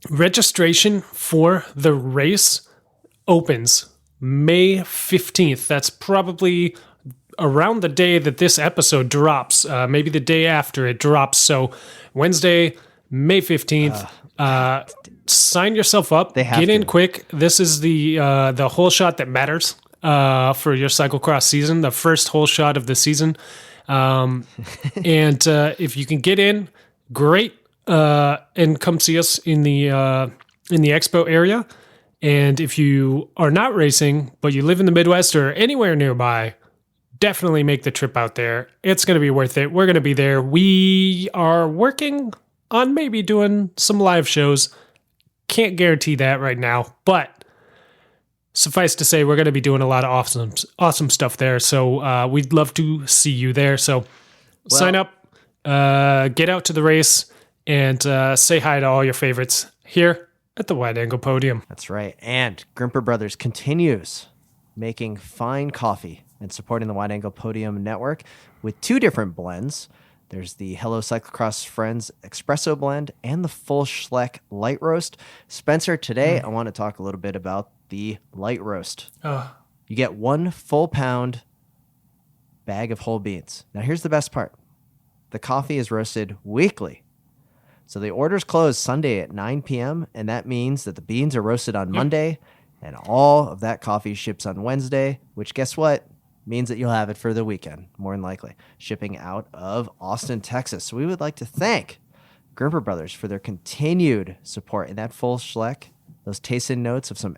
Registration for the race opens May 15th. That's probably around the day that this episode drops, maybe the day after it drops. So Wednesday, May 15th. Sign yourself up. Get in quick. This is the whole shot that matters for your cyclocross season, the first whole shot of the season. And if you can get in, great. And come see us in the expo area. And if you are not racing, but you live in the Midwest or anywhere nearby, definitely make the trip out there. It's going to be worth it. We're going to be there. We are working on maybe doing some live shows. Can't guarantee that right now, but suffice to say, we're going to be doing a lot of awesome stuff there. So we'd love to see you there. So sign up, get out to the race, and say hi to all your favorites here at the Wide Angle Podium. That's right. And Grimpeur Brothers continues making fine coffee and supporting the Wide Angle Podium Network with two different blends. There's the Hello Cyclocross Friends Espresso Blend and the full Schleck Light Roast. Spencer, today I want to talk a little bit about the Light Roast. You get 1 full pound bag of whole beans. Now here's the best part. The coffee is roasted weekly. So the orders close Sunday at 9 p.m., and that means that the beans are roasted on Monday, and all of that coffee ships on Wednesday, which guess what? Means that you'll have it for the weekend, more than likely, shipping out of Austin, Texas. So we would like to thank Grimpeur Brothers for their continued support in that full Schleck, those tasting notes of some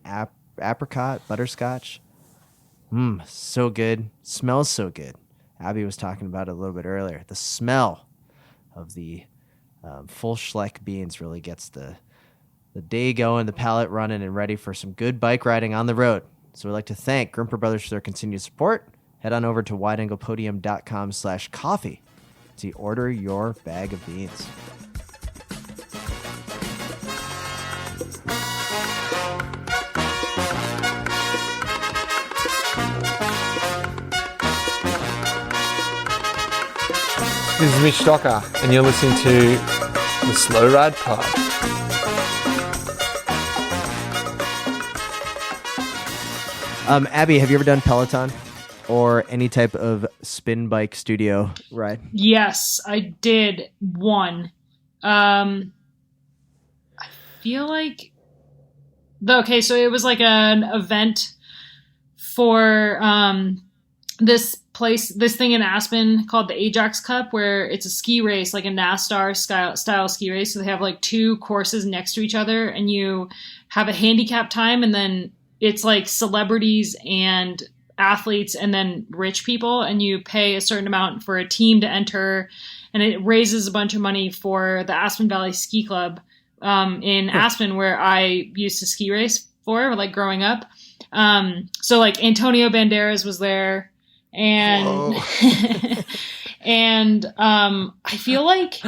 apricot, butterscotch. So good. Smells so good. Abby was talking about it a little bit earlier. The smell of the full Schleck beans really gets the day going, the palate running, and ready for some good bike riding on the road. So we'd like to thank Grimpeur Brothers for their continued support. Head on over to wideanglepodium.com/coffee to order your bag of beans. This is Mitch Stocker, and you're listening to the Slow Ride Pod. Abby, have you ever done Peloton or any type of spin bike studio ride? Yes, I did one. I feel like so it was like an event for this thing in Aspen called the Ajax Cup, where it's a ski race, like a NASCAR style ski race. So they have like 2 courses next to each other, and you have a handicap time, and then it's like celebrities and athletes and then rich people, and you pay a certain amount for a team to enter, and it raises a bunch of money for the Aspen Valley Ski Club in Aspen, where I used to ski race for, like, growing up. So like Antonio Banderas was there, and and I feel like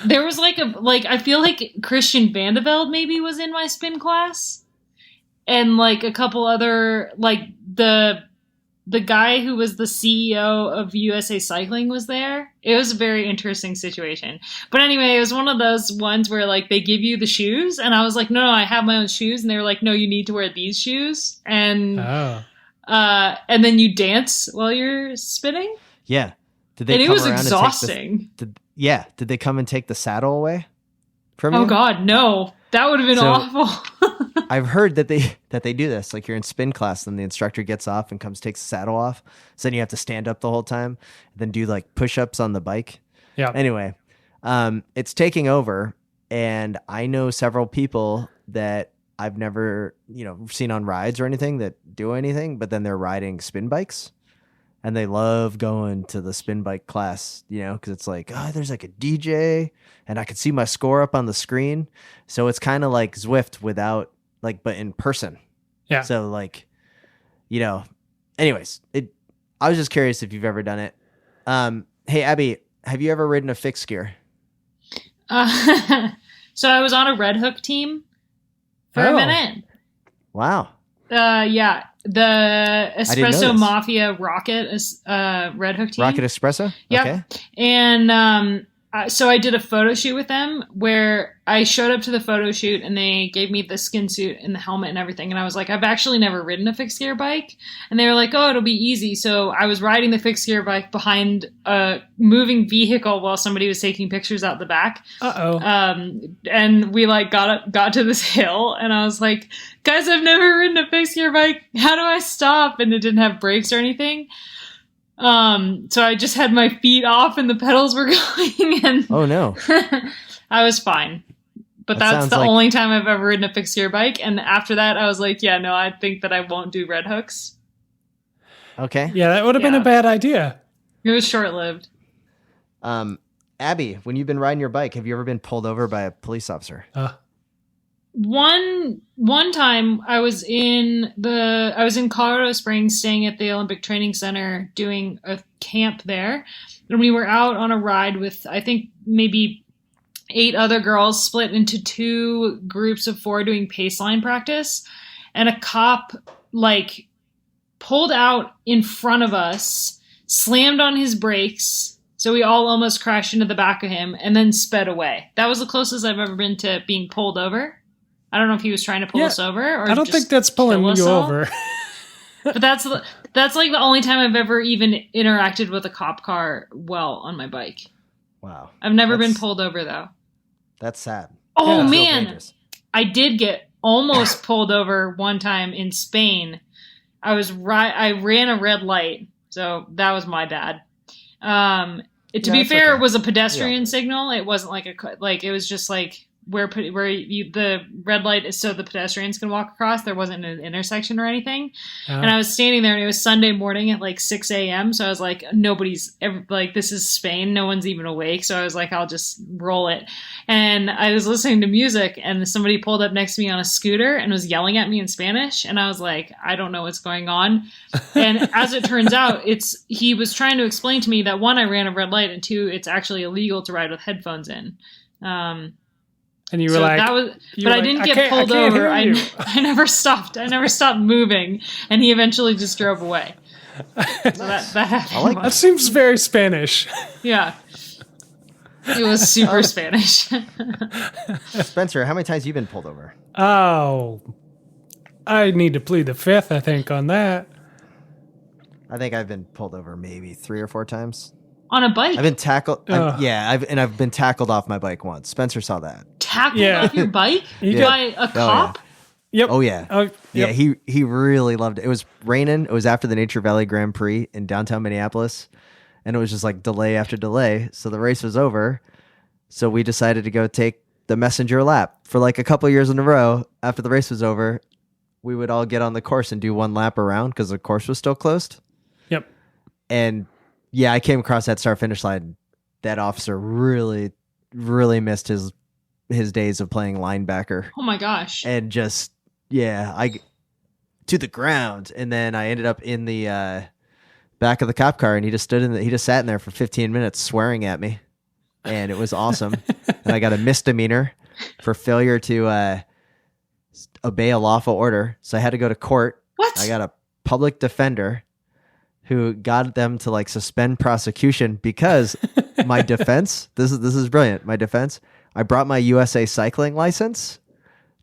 there was I feel like Christian Vandeveld maybe was in my spin class. And like a couple other, like the guy who was the CEO of USA Cycling was there. It was a very interesting situation. But anyway, it was one of those ones where like they give you the shoes, and I was like, no, I have my own shoes. And they were like, no, you need to wear these shoes. And and then you dance while you're spinning. Yeah. Did they And it come was around and take exhausting. Did they come and take the saddle away from you? Oh God, no. That would have been So- awful. I've heard that they do this. Like you're in spin class, then the instructor gets off and comes takes the saddle off. So then you have to stand up the whole time, then do like push-ups on the bike. Yeah. Anyway, it's taking over, and I know several people that I've never, seen on rides or anything that do anything, but then they're riding spin bikes, and they love going to the spin bike class, because it's like, there's like a DJ, and I can see my score up on the screen. So it's kind of like Zwift without but in person. Yeah. So anyways, I was just curious if you've ever done it. Hey, Abby, have you ever ridden a fixed gear? So I was on a Red Hook team for a minute. Wow. Yeah, the didn't know Espresso this. Mafia Rocket is Red Hook team. Rocket Espresso? Yep. Okay. And so I did a photo shoot with them where I showed up to the photo shoot and they gave me the skin suit and the helmet and everything. And I was like, I've actually never ridden a fixed gear bike. And they were like, oh, it'll be easy. So I was riding the fixed gear bike behind a moving vehicle while somebody was taking pictures out the back. Uh-oh. And we got to this hill and I was like, guys, I've never ridden a fixed gear bike. How do I stop? And it didn't have brakes or anything. So I just had my feet off and the pedals were going and Oh no. I was fine. But That that's sounds the like- only time I've ever ridden a fixed gear bike. And after that, I was like, yeah, no, I think that I won't do red hooks. Okay. Yeah, that would have been Yeah. a bad idea. It was short lived. Abby, when you've been riding your bike, have you ever been pulled over by a police officer? One time I was in Colorado Springs staying at the Olympic Training Center doing a camp there. And we were out on a ride with, I think, maybe 8 other girls split into 2 groups of 4 doing pace line practice. And a cop pulled out in front of us, slammed on his brakes. So we all almost crashed into the back of him and then sped away. That was the closest I've ever been to being pulled over. I don't know if he was trying to pull us over or I don't just think that's pulling kill us you all. over. But that's like the only time I've ever even interacted with a cop car on my bike. Wow. I've never been That's- pulled over though. That's sad. Oh That's real man, dangerous. I did get almost pulled over one time in Spain. I ran a red light, so that was my bad. To be it's fair, okay. it was a pedestrian signal. It wasn't it was just the red light is so the pedestrians can walk across. There wasn't an intersection or anything. And I was standing there and it was Sunday morning at 6 a.m. So I was like, this is Spain. No one's even awake. So I was like, I'll just roll it. And I was listening to music and somebody pulled up next to me on a scooter and was yelling at me in Spanish. And I was like, I don't know what's going on. And as it turns out, he was trying to explain to me that 1, I ran a red light and 2, it's actually illegal to ride with headphones in. And you were So like, that was, you but were I like, didn't I get can't- I pulled can't over. hear I you. I never stopped. I never stopped moving, and he eventually just drove away. So that happened. I like that seems very Spanish. Yeah, it was super Spanish. Spencer, how many times have you been pulled over? Oh, I need to plead the 5th, I think, on that. I think I've been pulled over maybe 3 or 4 times. On a bike, I've been tackled. Ugh. I've been tackled off my bike once. Spencer saw that. tackled Yeah. off your bike Yeah. by a cop. Yep. Oh yeah. Oh, Yeah, yep. he really loved it. It was raining. It was after the Nature Valley Grand Prix in downtown Minneapolis, and it was just like delay after delay. So the race was over. So we decided to go take the messenger lap for like a couple years in a row. After the race was over, we would all get on the course and do 1 lap around because the course was still closed. Yep. And yeah, I came across that start finish line. That officer really, really missed his days of playing linebacker. Oh my gosh! And just I to the ground, and then I ended up in the back of the cop car, and he just sat in there for 15 minutes swearing at me, and it was awesome. And I got a misdemeanor for failure to obey a lawful order, so I had to go to court. What? I got a public defender who got them to suspend prosecution because my defense. This is brilliant. My defense. I brought my USA cycling license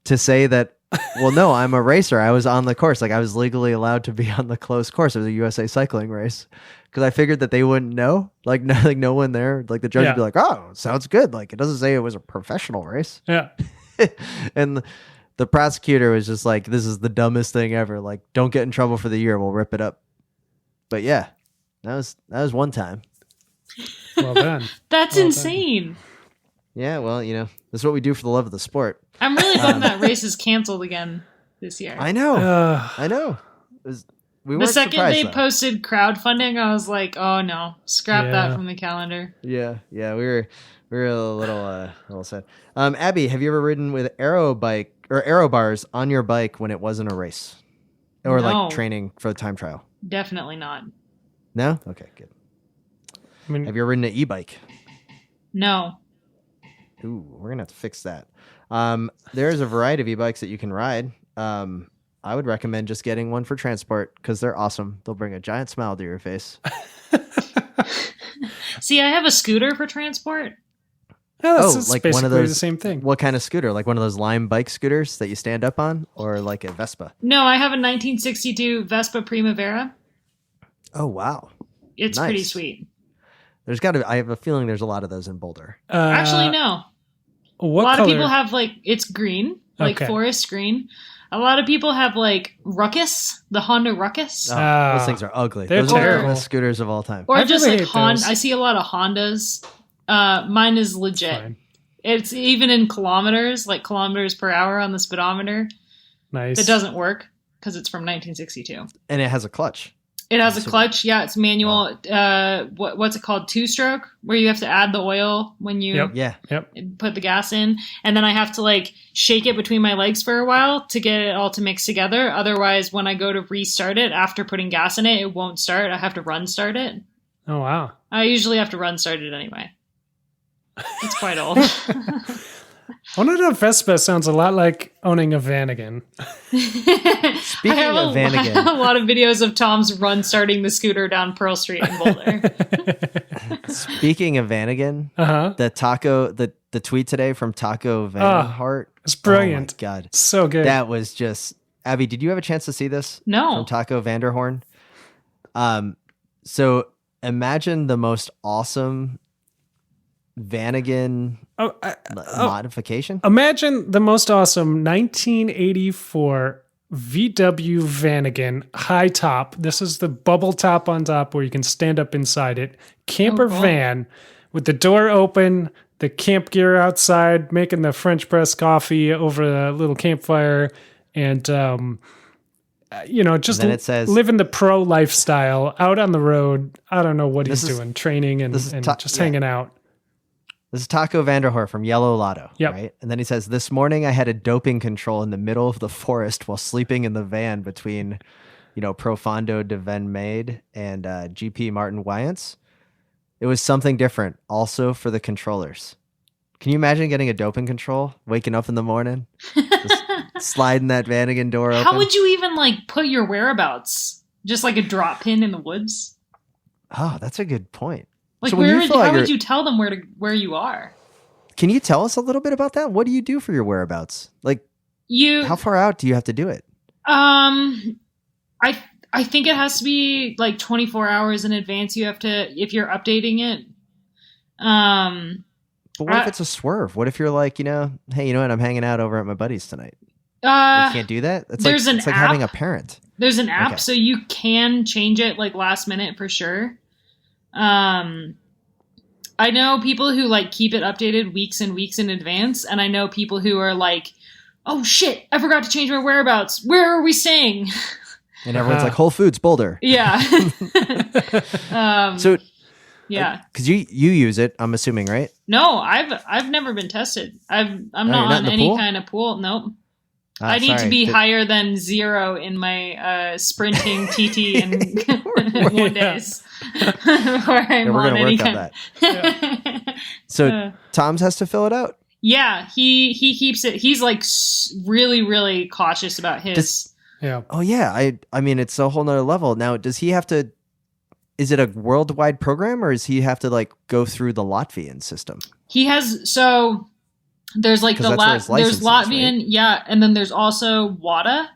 to say that Well, no, I'm a racer. I was on the course. Like I was legally allowed to be on the closed course. It was a USA cycling race because I figured that they wouldn't know. Like no one there. Like the judge would be like, "Oh, sounds good." Like it doesn't say it was a professional race. Yeah. And the prosecutor was just like, "This is the dumbest thing ever. Like, don't get in trouble for the year. We'll rip it up." But yeah, that was one time. Well done. That's Well insane. Yeah, well, this is what we do for the love of the sport. I'm really bummed that race is canceled again this year. I know. Uh, I know. We The weren't second surprised, they though. posted crowdfunding, I was like, "Oh no, scrap Yeah. that from the calendar." Yeah, we were a little sad. Abby, have you ever ridden with aero bars on your bike when it wasn't a race, or No. like training for the time trial? Definitely not. No. Okay, good. I mean, Have you ever ridden an e-bike? No. Ooh, we're gonna have to fix that. There's a variety of e-bikes that you can ride. I would recommend just getting one for transport because they're awesome. They'll bring a giant smile to your face. See, I have a scooter for transport. this is like basically one of those. the same thing. What kind of scooter? Like one of those Lime bike scooters that you stand up on, or like a Vespa? No, I have a 1962 Vespa Primavera. Oh wow, It's Nice. pretty sweet. there's got to. I have a feeling there's a lot of those in Boulder. Actually, no. What A lot color? of people have it's green, like Okay. forest green. A lot of people have Ruckus, the Honda Ruckus, Oh, those things are ugly. they're Those are the terrible. best scooters of all time. or I just really like hate Honda. those. I see a lot of Hondas. Mine is legit. Fine. It's even in kilometers, like kilometers per hour on the speedometer. Nice. It doesn't work because it's from 1962. And it has a clutch. It has a Super. clutch. Yeah, it's manual. What's it called? Two-stroke, where you have to add the oil when you Yep. Yeah. Yep. put the gas in, and then I have to shake it between my legs for a while to get it all to mix together. Otherwise, when I go to restart it after putting gas in it, it won't start. I have to run start it. Oh wow. I usually have to run start it anyway. It's quite old. Owning a Vespa sounds a lot like owning a Vanagon. Speaking of Vanagon, a lot of videos of Tom's run starting the scooter down Pearl Street in Boulder. speaking of Vanagon, Uh-huh. the tweet today from Taco Van Hart. It's brilliant. Oh my God. So good. That was just Abby, did you have a chance to see this? No. From Taco Vanderhorn. So imagine the most awesome Vanagon modification. Imagine the most awesome 1984 VW Vanagon high top. This is the bubble top on top where you can stand up inside it. Camper Oh, cool. van with the door open, the camp gear outside, making the French press coffee over a little campfire, and just And then it says- living the pro lifestyle out on the road. I don't know what This he's is- doing, training and this is just yeah. hanging out. This is Taco Vanderhorn from Yellow Lotto, Yep. right? And then he says, "This morning I had a doping control in the middle of the forest while sleeping in the van between, Profondo de Venmaid and GP Martin Wyants. It was something different, also for the controllers. Can you imagine getting a doping control, waking up in the morning, just sliding that Vanagon door open? How would you even put your whereabouts? Just like a drop pin in the woods? Oh, that's a good point. Like So when you feel like how would you're- you tell them where you are? Can you tell us a little bit about that? What do you do for your whereabouts? How far out do you have to do it? I think it has to be 24 hours in advance. You have to, if you're updating it. But what if it's a swerve? What if you're like, hey, you know what? I'm hanging out over at my buddy's tonight. You can't do that? It's there's an it's like having a app. parent. There's an app, Okay. so you can change it last minute for sure. I know people who keep it updated weeks and weeks in advance, and I know people who are like, "Oh shit, I forgot to change my whereabouts. Where are we staying?" And everyone's like, Whole Foods, Boulder. Yeah. So, Yeah. because you use it, I'm assuming, right? No, I've never been tested. I'm you're not not in on the any pool? kind of pool. Nope. Ah, I need to sorry. be higher than 0 in my sprinting TT and one days. Where I'm Yeah, we're on gonna any work on kind. that. So Tom's has to fill it out. Yeah, he keeps it. He's really, really cautious about his. Yeah. Oh yeah, I mean it's a whole nother level. Now, does he have to? Is it a worldwide program, or does he have to go through the Latvian system? He has so There's like 'Cause that's where his license there's is, Latvian, right? yeah, and then there's also WADA.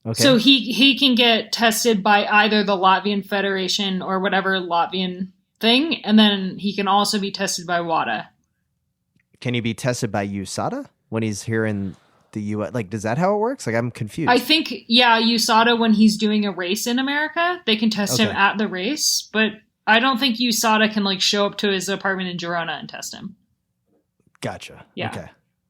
Okay. So he can get tested by either the Latvian Federation or whatever Latvian thing, and then he can also be tested by WADA. Can he be tested by USADA when he's here in the U.S.? Like, does that how it works? Like, I'm confused. I think, yeah, USADA, when he's doing a race in America, they can test him Okay. at the race, but I don't think USADA can like show up to his apartment in Girona and test him. Gotcha. Yeah. Okay.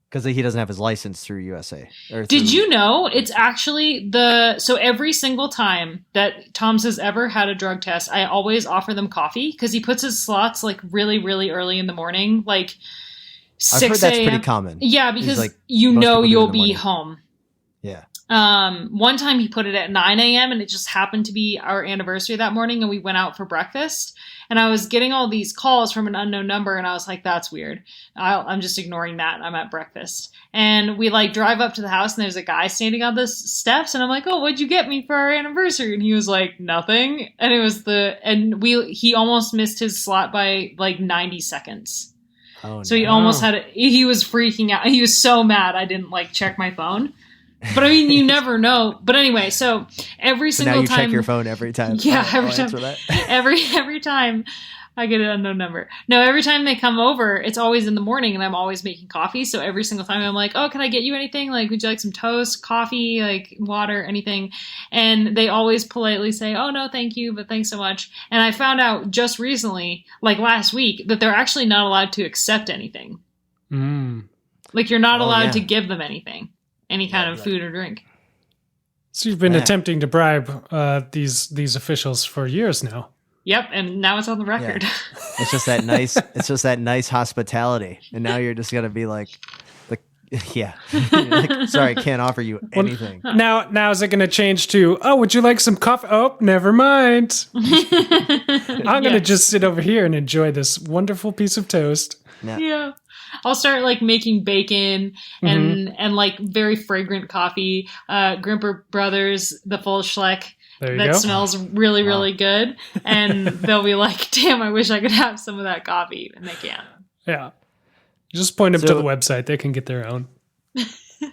Because he doesn't have his license through USA. Did you know it's actually so every single time that Tom's has ever had a drug test, I always offer them coffee because he puts his slots like really, really early in the morning, like 6 I've heard that's a.m. pretty common. Yeah, He's because like, you most know people do it in you'll the be morning. home. Yeah. One time he put it at 9 a.m. and it just happened to be our anniversary that morning and we went out for breakfast and I was getting all these calls from an unknown number and I was like, that's weird. I'm just ignoring that. I'm at breakfast. And we like drive up to the house and there's a guy standing on the steps and I'm like, oh, what'd you get me for our anniversary? And he was like, nothing. And it was he almost missed his slot by like 90 seconds. Oh, So he almost he was freaking out. He was so mad I didn't like check my phone. But I mean, you never know. But anyway, so every So single now you time, check your phone every time. Yeah, I'll every time. answer that. every time I get an unknown number. No, every time they come over, it's always in the morning, and I'm always making coffee. So every single time, I'm like, "Oh, can I get you anything? Like, would you like some toast, coffee, like water, anything?" And they always politely say, "Oh, no, thank you, but thanks so much." And I found out just recently, like last week, that they're actually not allowed to accept anything. Like, you're not allowed to give them anything. Any kind of food or drink. So you've been attempting to bribe these officials for years now. Yep, and now it's on the record. Yeah. It's just that nice. It's just that nice hospitality, and now you're just gonna be like, yeah. Like, sorry, can't offer you anything. Now is it going to change to? Oh, would you like some coffee? Oh, never mind. I'm going to just sit over here and enjoy this wonderful piece of toast. Yeah. I'll start like making bacon and like very fragrant coffee. Grimpeur Brothers, the full Schleck There you that go. smells really, really good. And they'll be like, damn, I wish I could have some of that coffee. And they can't. Yeah. Just point them to So- the website. They can get their own.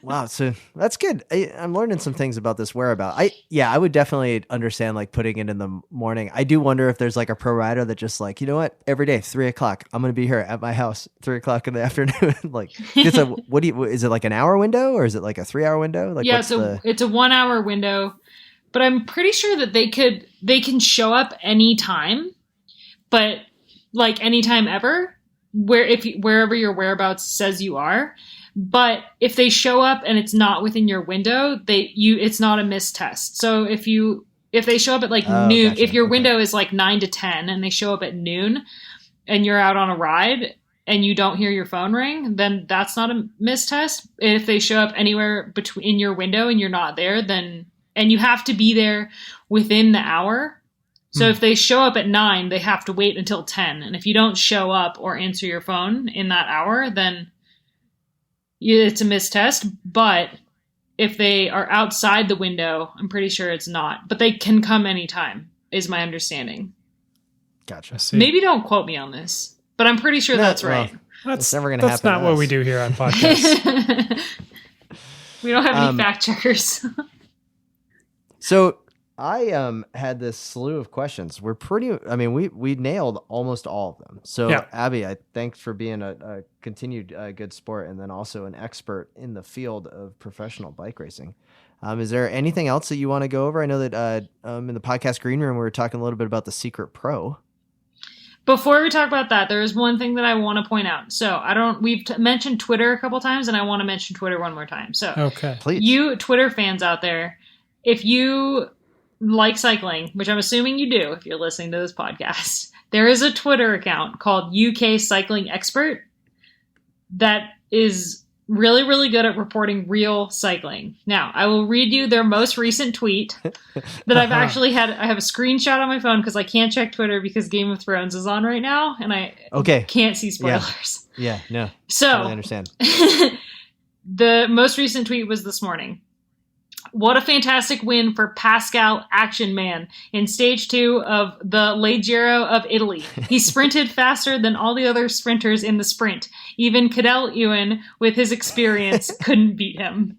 Wow, so that's good. I'm learning some things about this whereabout. I would definitely understand like putting it in the morning. I do wonder if there's like a pro rider that just like, you know what, every day 3:00 I'm gonna be here at my house 3:00 in the afternoon. Like, it's is it like an hour window or is it like a 3-hour window? Like, Yeah, so it's a 1 hour window, but I'm pretty sure that they can show up anytime, but like anytime ever, wherever your whereabouts says you are. But if they show up and it's not within your window, it's not a missed test. So if they show up at like noon, gotcha. if your window is like 9 to 10 and they show up at noon and you're out on a ride and you don't hear your phone ring, then that's not a missed test. If they show up anywhere in your window and you're not there, then, and you have to be there within the hour. So if they show up at 9, they have to wait until 10. And if you don't show up or answer your phone in that hour, then it's a missed test. But if they are outside the window, I'm pretty sure it's not. But they can come anytime, is my understanding. Gotcha. I see. Maybe don't quote me on this, but I'm pretty sure that's right. It's never gonna happen. That's not to what us. we do here on podcasts. We don't have any fact checkers. So I had this slew of questions. We nailed almost all of them. So Yeah. Abby, thanks for being a continued good sport and then also an expert in the field of professional bike racing. Is there anything else that you want to go over? I know that in the podcast green room we were talking a little bit about the Secret Pro. Before we talk about that, there is one thing that I want to point out. So we've mentioned Twitter a couple times, and I want to mention Twitter one more time. So Okay. Please. you Twitter fans out there, if you like cycling, which I'm assuming you do if you're listening to this podcast, there is a Twitter account called UK Cycling Expert that is really, really good at reporting real cycling. Now, I will read you their most recent tweet that I've actually had. I have a screenshot on my phone because I can't check Twitter because Game of Thrones is on right now and I can't see spoilers. Yeah, no. So Totally understand. the most recent tweet was this morning. What a fantastic win for Pascal Action Man in stage 2 of the Le Giro of Italy. He sprinted faster than all the other sprinters in the sprint. Even Cadel Ewan, with his experience, couldn't beat him.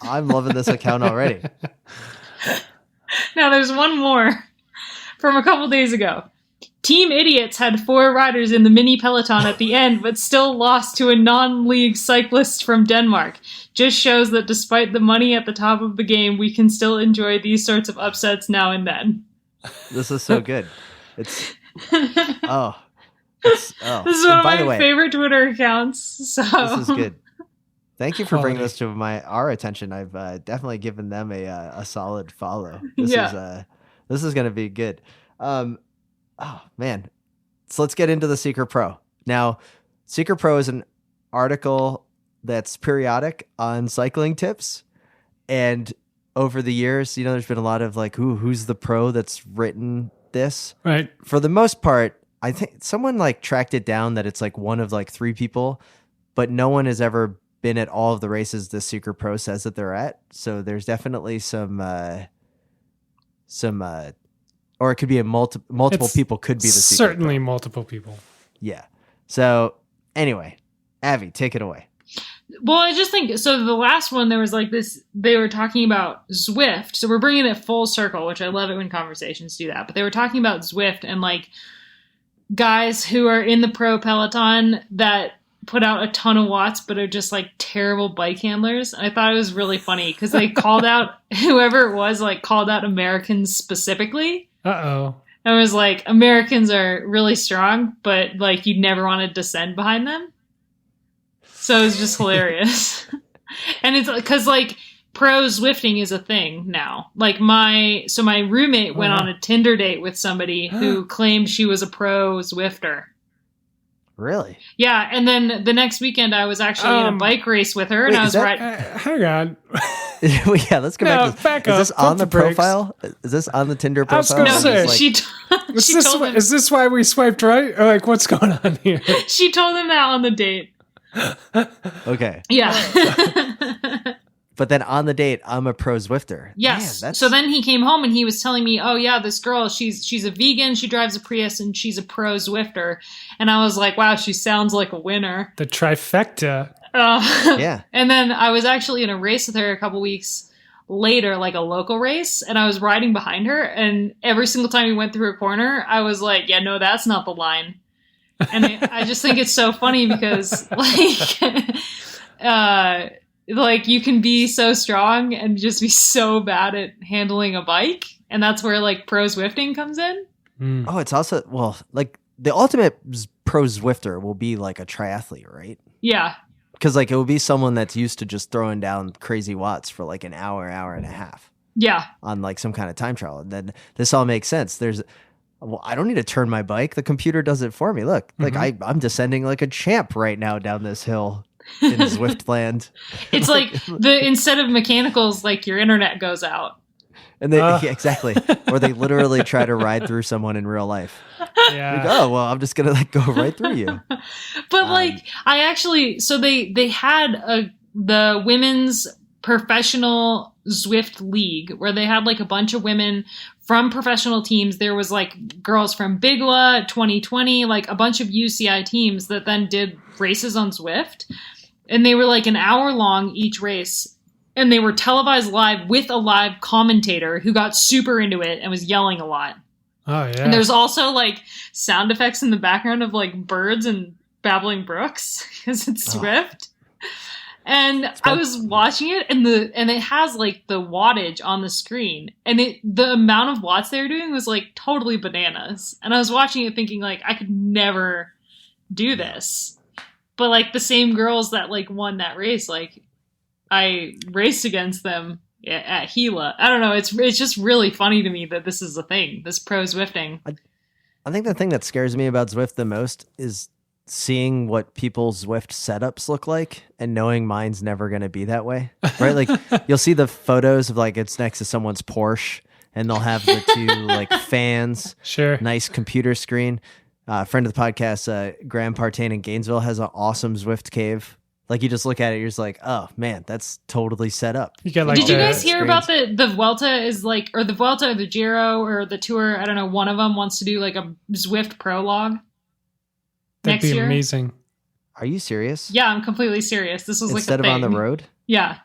I'm loving this account already. Now there's one more from a couple days ago. Team Idiots had 4 riders in the mini peloton at the end, but still lost to a non-league cyclist from Denmark. Just shows that despite the money at the top of the game, we can still enjoy these sorts of upsets now and then. This is so good. It's This is one of my favorite Twitter accounts. So this is good. Thank you for bringing this to our attention. I've definitely given them a solid follow. This is going to be good. Oh man. So let's get into the Secret Pro. Now, Secret Pro is an article that's periodic on cycling tips. And over the years, there's been a lot of like, who's the pro that's written this? Right. For the most part, I think someone like tracked it down that it's like one of like 3 people, but no one has ever been at all of the races the Secret Pro says that they're at. So there's definitely some or it could be multiple people could be the Secret certainly Pro. Multiple people. Yeah. So anyway, Abby, take it away. Well, I just think, so the last one, there was like this, they were talking about Zwift. So we're bringing it full circle, which I love it when conversations do that. But they were talking about Zwift and like guys who are in the pro peloton that put out a ton of watts, but are just like terrible bike handlers. And I thought it was really funny because they called out, whoever it was, like called out Americans specifically. Uh-oh. I was like, Americans are really strong, but like you'd never want to descend behind them. So it was just hilarious. And it's because like pro Zwifting is a thing now. Like my roommate went on a Tinder date with somebody who claimed she was a pro Zwifter. Really? Yeah. And then the next weekend I was actually in a bike race with her and I was hang on. Yeah, let's go back to this. Back is up. this on the Brakes. profile? Is this on the Tinder I was profile? gonna say, is is this why we swiped right? Or like, what's going on here? She told him that on the date. Okay. Yeah. But then on the date, I'm a pro Zwifter. Yes. Man, So then he came home and he was telling me, oh yeah, this girl, she's a vegan, she drives a Prius, and she's a pro Zwifter. And I was like, wow, she sounds like a winner. The trifecta. Yeah. And then I was actually in a race with her a couple weeks later, like a local race, and I was riding behind her, and every single time we went through a corner, I was like, yeah, no, that's not the line. And I just think it's so funny because like you can be so strong and just be so bad at handling a bike, and that's where like pro Zwifting comes in. Oh, it's also, well, like the ultimate pro Zwifter will be like a triathlete, right? Yeah. Because like it will be someone that's used to just throwing down crazy watts for like an hour and a half. Yeah. On like some kind of time trial. And then this all makes sense. I don't need to turn my bike. The computer does it for me. Look, like I'm descending like a champ right now down this hill in Zwiftland. It's like instead of mechanicals, like your internet goes out. And they exactly, or they literally try to ride through someone in real life. Yeah. Like, oh well, I'm just gonna like go right through you. But like, I actually, so they had the women's professional Zwift league where they had like a bunch of women from professional teams. There was like girls from Bigla, 2020, like a bunch of UCI teams that then did races on Zwift, and they were like an hour long each race. And they were televised live with a live commentator who got super into it and was yelling a lot. Oh, yeah. And there's also like sound effects in the background of like birds and babbling brooks because it's Zwift. And I was watching it and it has like the wattage on the screen, and the amount of watts they were doing was like totally bananas. And I was watching it thinking like I could never do this. But like the same girls that like won that race, like I raced against them at Gila. I don't know. It's just really funny to me that this is a thing, this pro Zwifting. I think the thing that scares me about Zwift the most is seeing what people's Zwift setups look like and knowing mine's never going to be that way, right? Like you'll see the photos of like it's next to someone's Porsche and they'll have the two like fans, Sure. nice computer screen. Friend of the podcast, Graham Partain in Gainesville has an awesome Zwift cave. Like you just look at it, you're just like, oh man, that's totally set up. You get like Did you the- guys hear about the Vuelta is like, or the Vuelta or the Giro or the Tour? I don't know. One of them wants to do like a Zwift prologue That'd next be year. amazing. Are you serious? Yeah, I'm completely serious. This was Instead like a of thing. on the road? Yeah,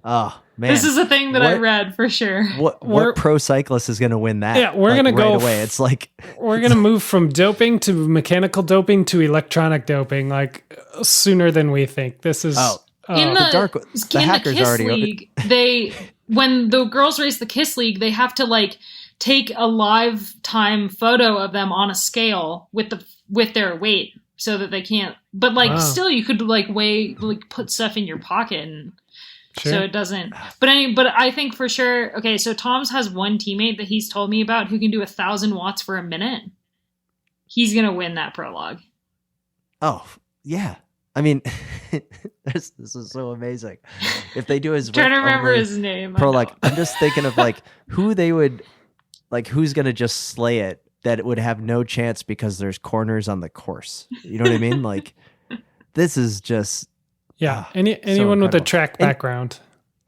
Oh man. this is a thing that I What- read for sure. What We're- pro cyclist is going to win that? Yeah, we're Like, gonna go right away. It's like We're gonna move from doping to mechanical doping to electronic doping like sooner than we think. This is In the dark- the in the hackers Kiss already- League, when the girls race the Kiss League, they have to like take a live time photo of them on a scale with their weight so that they can't. But like Wow. still, you could like put stuff in your pocket and. Sure. So it doesn't. But I think for sure. Okay, so Tom's has one teammate that he's told me about who can do 1,000 watts for a minute. He's gonna win that prologue. oh yeah. I mean, this is so amazing. If they do his Trying to remember only his name. I pro, know. like I'm just thinking of like who they would like who's gonna just slay it that it would have no chance because there's corners on the course. You know what I mean? Like this is just. yeah. Ah, Anyone with a incredible. track And- background.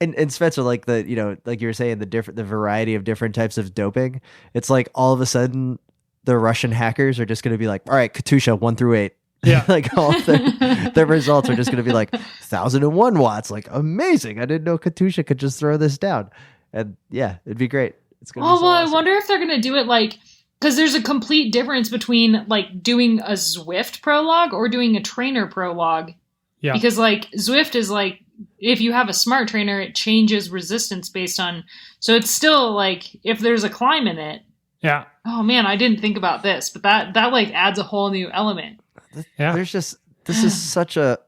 And Spencer, like like you were saying, the variety of different types of doping. It's like all of a sudden the Russian hackers are just going to be like, all right, Katusha 1 through 8. Yeah. Like all of their results are just going to be like 1,001 watts. Like amazing. I didn't know Katusha could just throw this down. And yeah, it'd be great. It's going to be so I awesome. wonder if they're gonna do it like because there's a complete difference between like doing a Zwift prologue or doing a trainer prologue. Yeah. Because like Zwift is like if you have a smart trainer, it changes resistance based on. So it's still like if there's a climb in it. Yeah. Oh man, I didn't think about this, but that like adds a whole new element. Yeah. There's just this is such a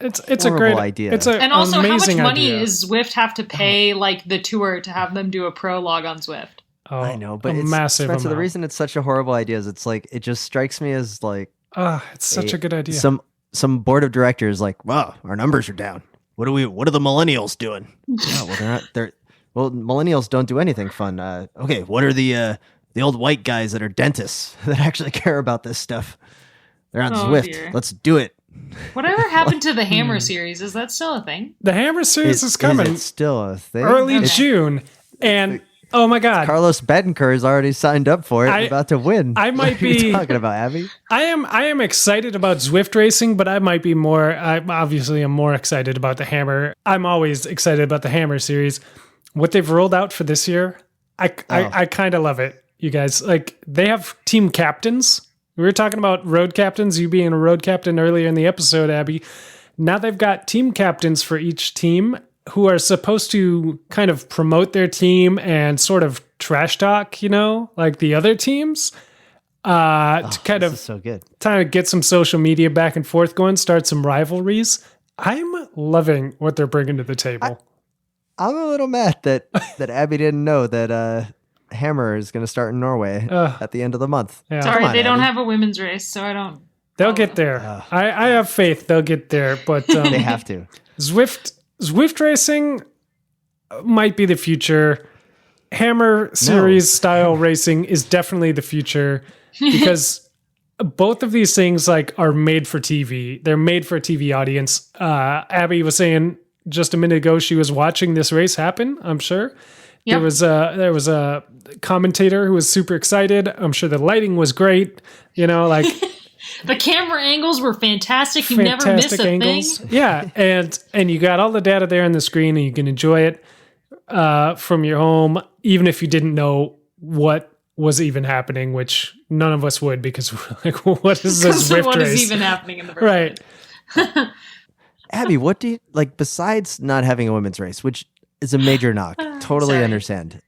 It's a horrible great idea. It's a And also, how much amazing money idea. is Zwift have to pay like the tour to have them do a prologue on Zwift? Oh, I know, but a it's massive Spencer, the amount. reason it's such a horrible idea is it's like it just strikes me as like It's such a good idea. some board of directors like, wow, our numbers are down. What are the millennials doing? Oh, well, millennials don't do anything fun. Okay, what are the old white guys that are dentists that actually care about this stuff? They're on Oh, Zwift. dear. Let's do it. Whatever happened to the Hammer series? Is that still a thing? The Hammer series is coming it still a thing? early Okay. June, and oh my god, Carlos Betancourt has already signed up for it. I- About to win. I might What are you be- talking about, Abby. I am excited about Zwift racing, but I might be more. I'm more excited about the Hammer. I'm always excited about the Hammer series. What they've rolled out for this year, I kind of love it. You guys, like they have team captains. We were talking about road captains. You being a road captain earlier in the episode, Abby. Now they've got team captains for each team who are supposed to kind of promote their team and sort of trash talk, like the other teams. To kind This of is so good. trying to get some social media back and forth going, start some rivalries. I'm loving what they're bringing to the table. I'm a little mad that Abby didn't know that Hammer is going to start in Norway at the end of the month. Yeah. Sorry, Come on, they don't Abby. have a women's race, so I don't. They'll get there. I have faith they'll get there, but They have to. Zwift racing might be the future. Hammer series style racing is definitely the future because both of these things like are made for TV. They're made for a TV audience. Abby was saying just a minute ago she was watching this race happen, I'm sure. Yep. There was a commentator who was super excited. I'm sure the lighting was great. Like The camera angles were fantastic. You never missed a thing. Yeah, and you got all the data there on the screen, and you can enjoy it from your home, even if you didn't know what was even happening, which none of us would because we're like, what is this Zwift What race? is even happening in the first Right. place? Abby, what do you like besides not having a women's race, which is a major knock? Totally Sorry. understand.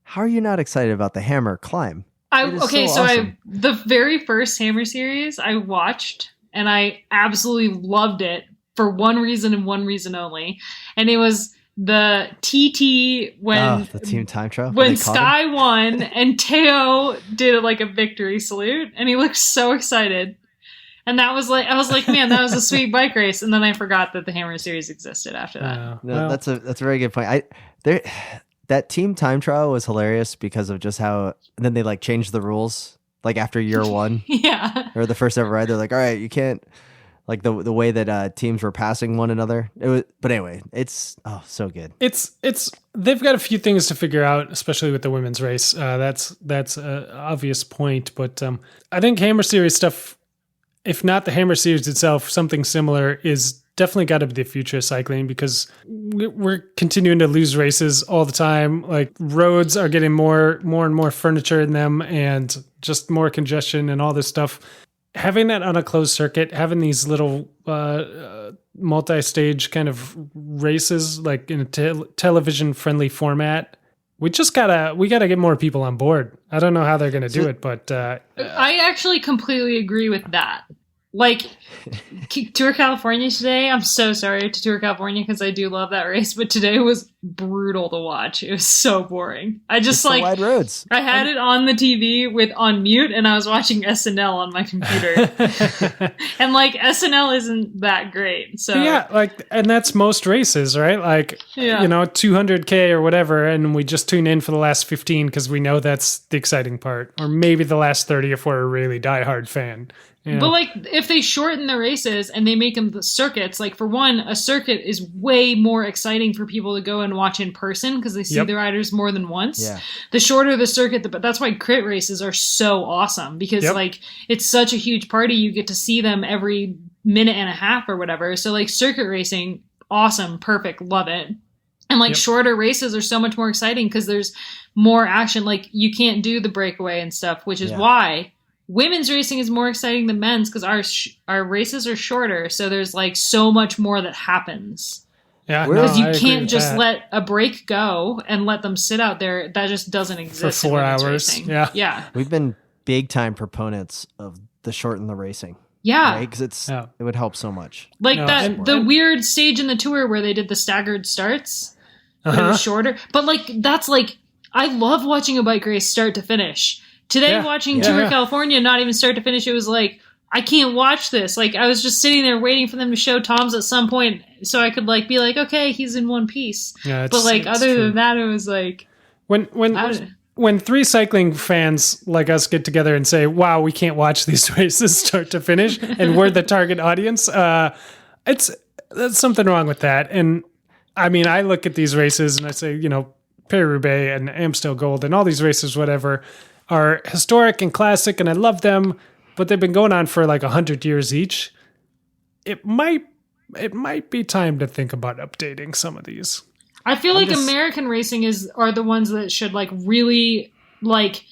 How are you not excited about the Hammer climb? It is so awesome. The very first Hammer series I watched and I absolutely loved it for one reason and one reason only, and it was the TT when the team time trial when Sky won and Teo did like a victory salute and he looked so excited. And that was like, I was like, man, that was a sweet bike race. And then I forgot that the Hammer series existed after that. No, that's a very good point. That team time trial was hilarious because of just how and then they like changed the rules like after year one Yeah. or the first ever ride. They're like, all right, you can't like the way that teams were passing one another. But anyway, it's so good. It's they've got a few things to figure out, especially with the women's race. That's an obvious point, but I think Hammer Series stuff, if not the Hammer Series itself, something similar is definitely got to be the future of cycling, because we're continuing to lose races all the time. Like roads are getting more and more furniture in them, and just more congestion and all this stuff. Having that on a closed circuit, having these little multi-stage kind of races, like in a television-friendly format, we gotta get more people on board. I don't know how they're gonna do it, but I actually completely agree with that. Like, Tour California today, I'm so sorry to Tour California because I do love that race, but today was brutal to watch. It was so boring. I just the wide roads. I had it on the TV on mute, and I was watching SNL on my computer. And like SNL isn't that great. So yeah, like, and that's most races, right? Like, 200K or whatever, and we just tune in for the last 15 because we know that's the exciting part, or maybe the last 30 if we're a really diehard fan. Yeah. But like, if they shorten the races and they make them the circuits, like for one, a circuit is way more exciting for people to go and watch in person because they see the riders more than once. Yeah. The shorter the circuit, but that's why crit races are so awesome, because like it's such a huge party. You get to see them every minute and a half or whatever. So like circuit racing, awesome, perfect, love it. And like shorter races are so much more exciting because there's more action. Like you can't do the breakaway and stuff, which is why women's racing is more exciting than men's, because our races are shorter, so there's like so much more that happens. Yeah, because you can't just let a break go and let them sit out there. That just doesn't exist for 4 in women's hours. racing. Yeah, We've been big time proponents of the shorten the racing. Yeah, right? Because it would help so much. Like the weird stage in the tour where they did the staggered starts, but it was shorter. But like that's like, I love watching a bike race start to finish. Today, watching Tour California, not even start to finish, it was like, I can't watch this. Like, I was just sitting there waiting for them to show Tom's at some point so I could, like, be like, okay, he's in one piece. Yeah, but, like, other than that, it was like... When three cycling fans like us get together and say, wow, we can't watch these races start to finish, and we're the target audience, there's something wrong with that. And, I mean, I look at these races and I say, Paris-Roubaix and Amstel Gold and all these races, whatever, are historic and classic, and I love them, but they've been going on for like 100 years each. It might be time to think about updating some of these. I feel like American racing are the ones that should like really like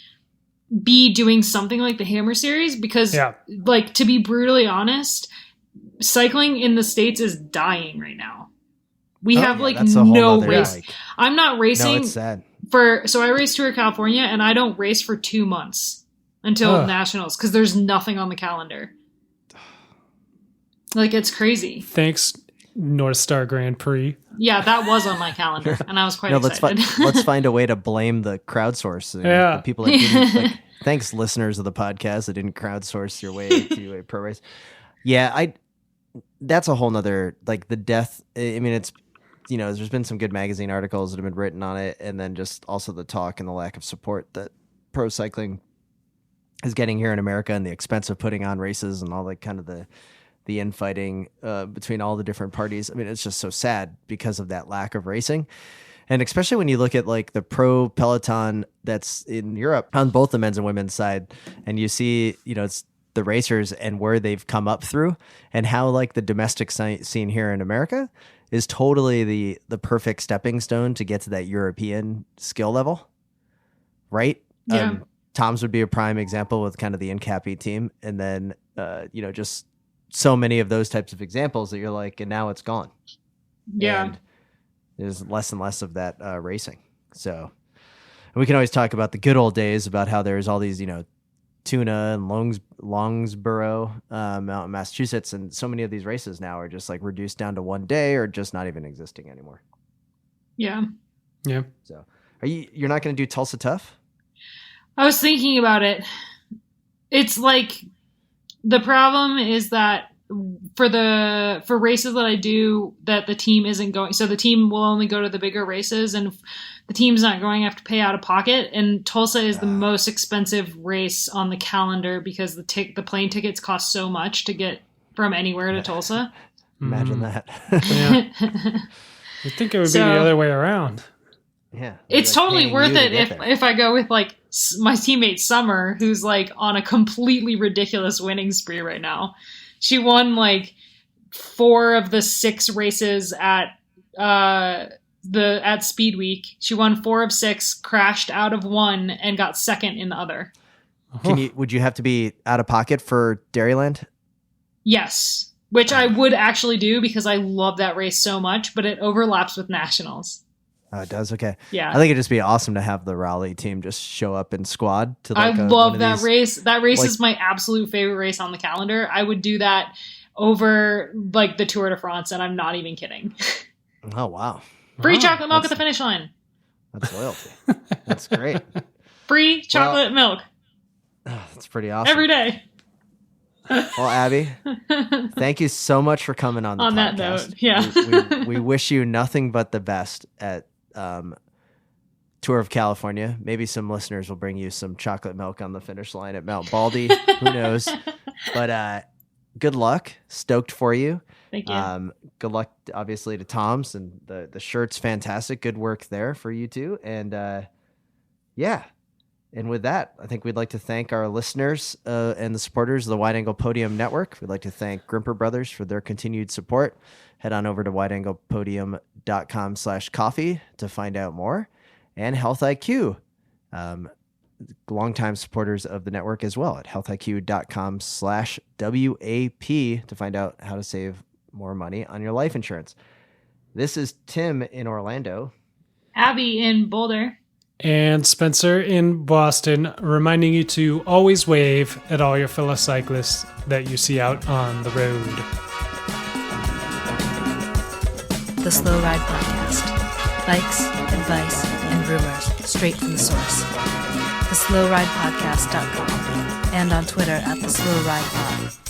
be doing something like the Hammer Series, because like, to be brutally honest, cycling in the States is dying right now. We have like no race. I'm not racing. No, it's sad. So I race Tour California, and I don't race for 2 months until Nationals because there's nothing on the calendar. Like, it's crazy. Thanks, North Star Grand Prix. Yeah, that was on my calendar, and I was quite excited. Let's find a way to blame the crowdsource. The people that didn't, thanks, listeners of the podcast, that didn't crowdsource your way to a pro race. Yeah, that's a whole nother, like, the death. I mean, it's, there's been some good magazine articles that have been written on it, and then just also the talk and the lack of support that pro cycling is getting here in America, and the expense of putting on races and all that kind of the infighting between all the different parties. I mean, it's just so sad because of that lack of racing. And especially when you look at like the pro peloton that's in Europe on both the men's and women's side, and you see, it's the racers and where they've come up through, and how like the domestic scene here in America is totally the perfect stepping stone to get to that European skill level. Right? Yeah. Tom's would be a prime example with kind of the Incapi team. And then, just so many of those types of examples that you're like, and now it's gone. Yeah. And there's less and less of that racing. So, and we can always talk about the good old days about how there's all these, Tuna and Longsboro out in Massachusetts, and so many of these races now are just like reduced down to one day or just not even existing anymore. Yeah. So, you're not going to do Tulsa Tough? I was thinking about it. It's like, the problem is that for races that I do that the team isn't going, so the team will only go to the bigger races, and if the team's not going, I have to pay out of pocket. And Tulsa is the most expensive race on the calendar because the plane tickets cost so much to get from anywhere to Tulsa. Imagine that. Yeah. I think it would be the other way around. Yeah. It's Like totally paying worth you to it get if there. if I go with like my teammate Summer, who's like on a completely ridiculous winning spree right now. She won like 4 of the 6 races at Speed Week. She won 4 of 6, crashed out of 1, and got second in the other. Would you have to be out of pocket for Dairyland? Yes, which I would actually do because I love that race so much, but it overlaps with nationals. Oh, it does. Okay. Yeah. I think it'd just be awesome to have the Raleigh team just show up in squad to like I one love of that these- race. That race like- is my absolute favorite race on the calendar. I would do that over like the Tour de France, and I'm not even kidding. Oh wow, Free Wow, chocolate milk at that's- the finish line. that's loyalty. That's great. Free chocolate milk That's pretty awesome. every day. Well, Abby, thank you so much for coming on the On that podcast. note, yeah. we wish you nothing but the best at Tour of California. Maybe some listeners will bring you some chocolate milk on the finish line at Mount Baldy. Who knows? But good luck. Stoked for you. Thank you. Good luck, obviously, to Tom's, and the shirt's fantastic. Good work there for you two. And yeah. And with that, I think we'd like to thank our listeners and the supporters of the Wide Angle Podium Network. We'd like to thank Grimpeur Brothers for their continued support. Head on over to wideanglepodium.com/coffee to find out more. And Health IQ, longtime supporters of the network as well, at healthiq.com/WAP to find out how to save more money on your life insurance. This is Tim in Orlando. Abby in Boulder. And Spencer in Boston, reminding you to always wave at all your fellow cyclists that you see out on the road. The Slow Ride Podcast. Bikes, advice, and rumors straight from the source. TheSlowRidePodcast.com and on Twitter at TheSlowRidePod.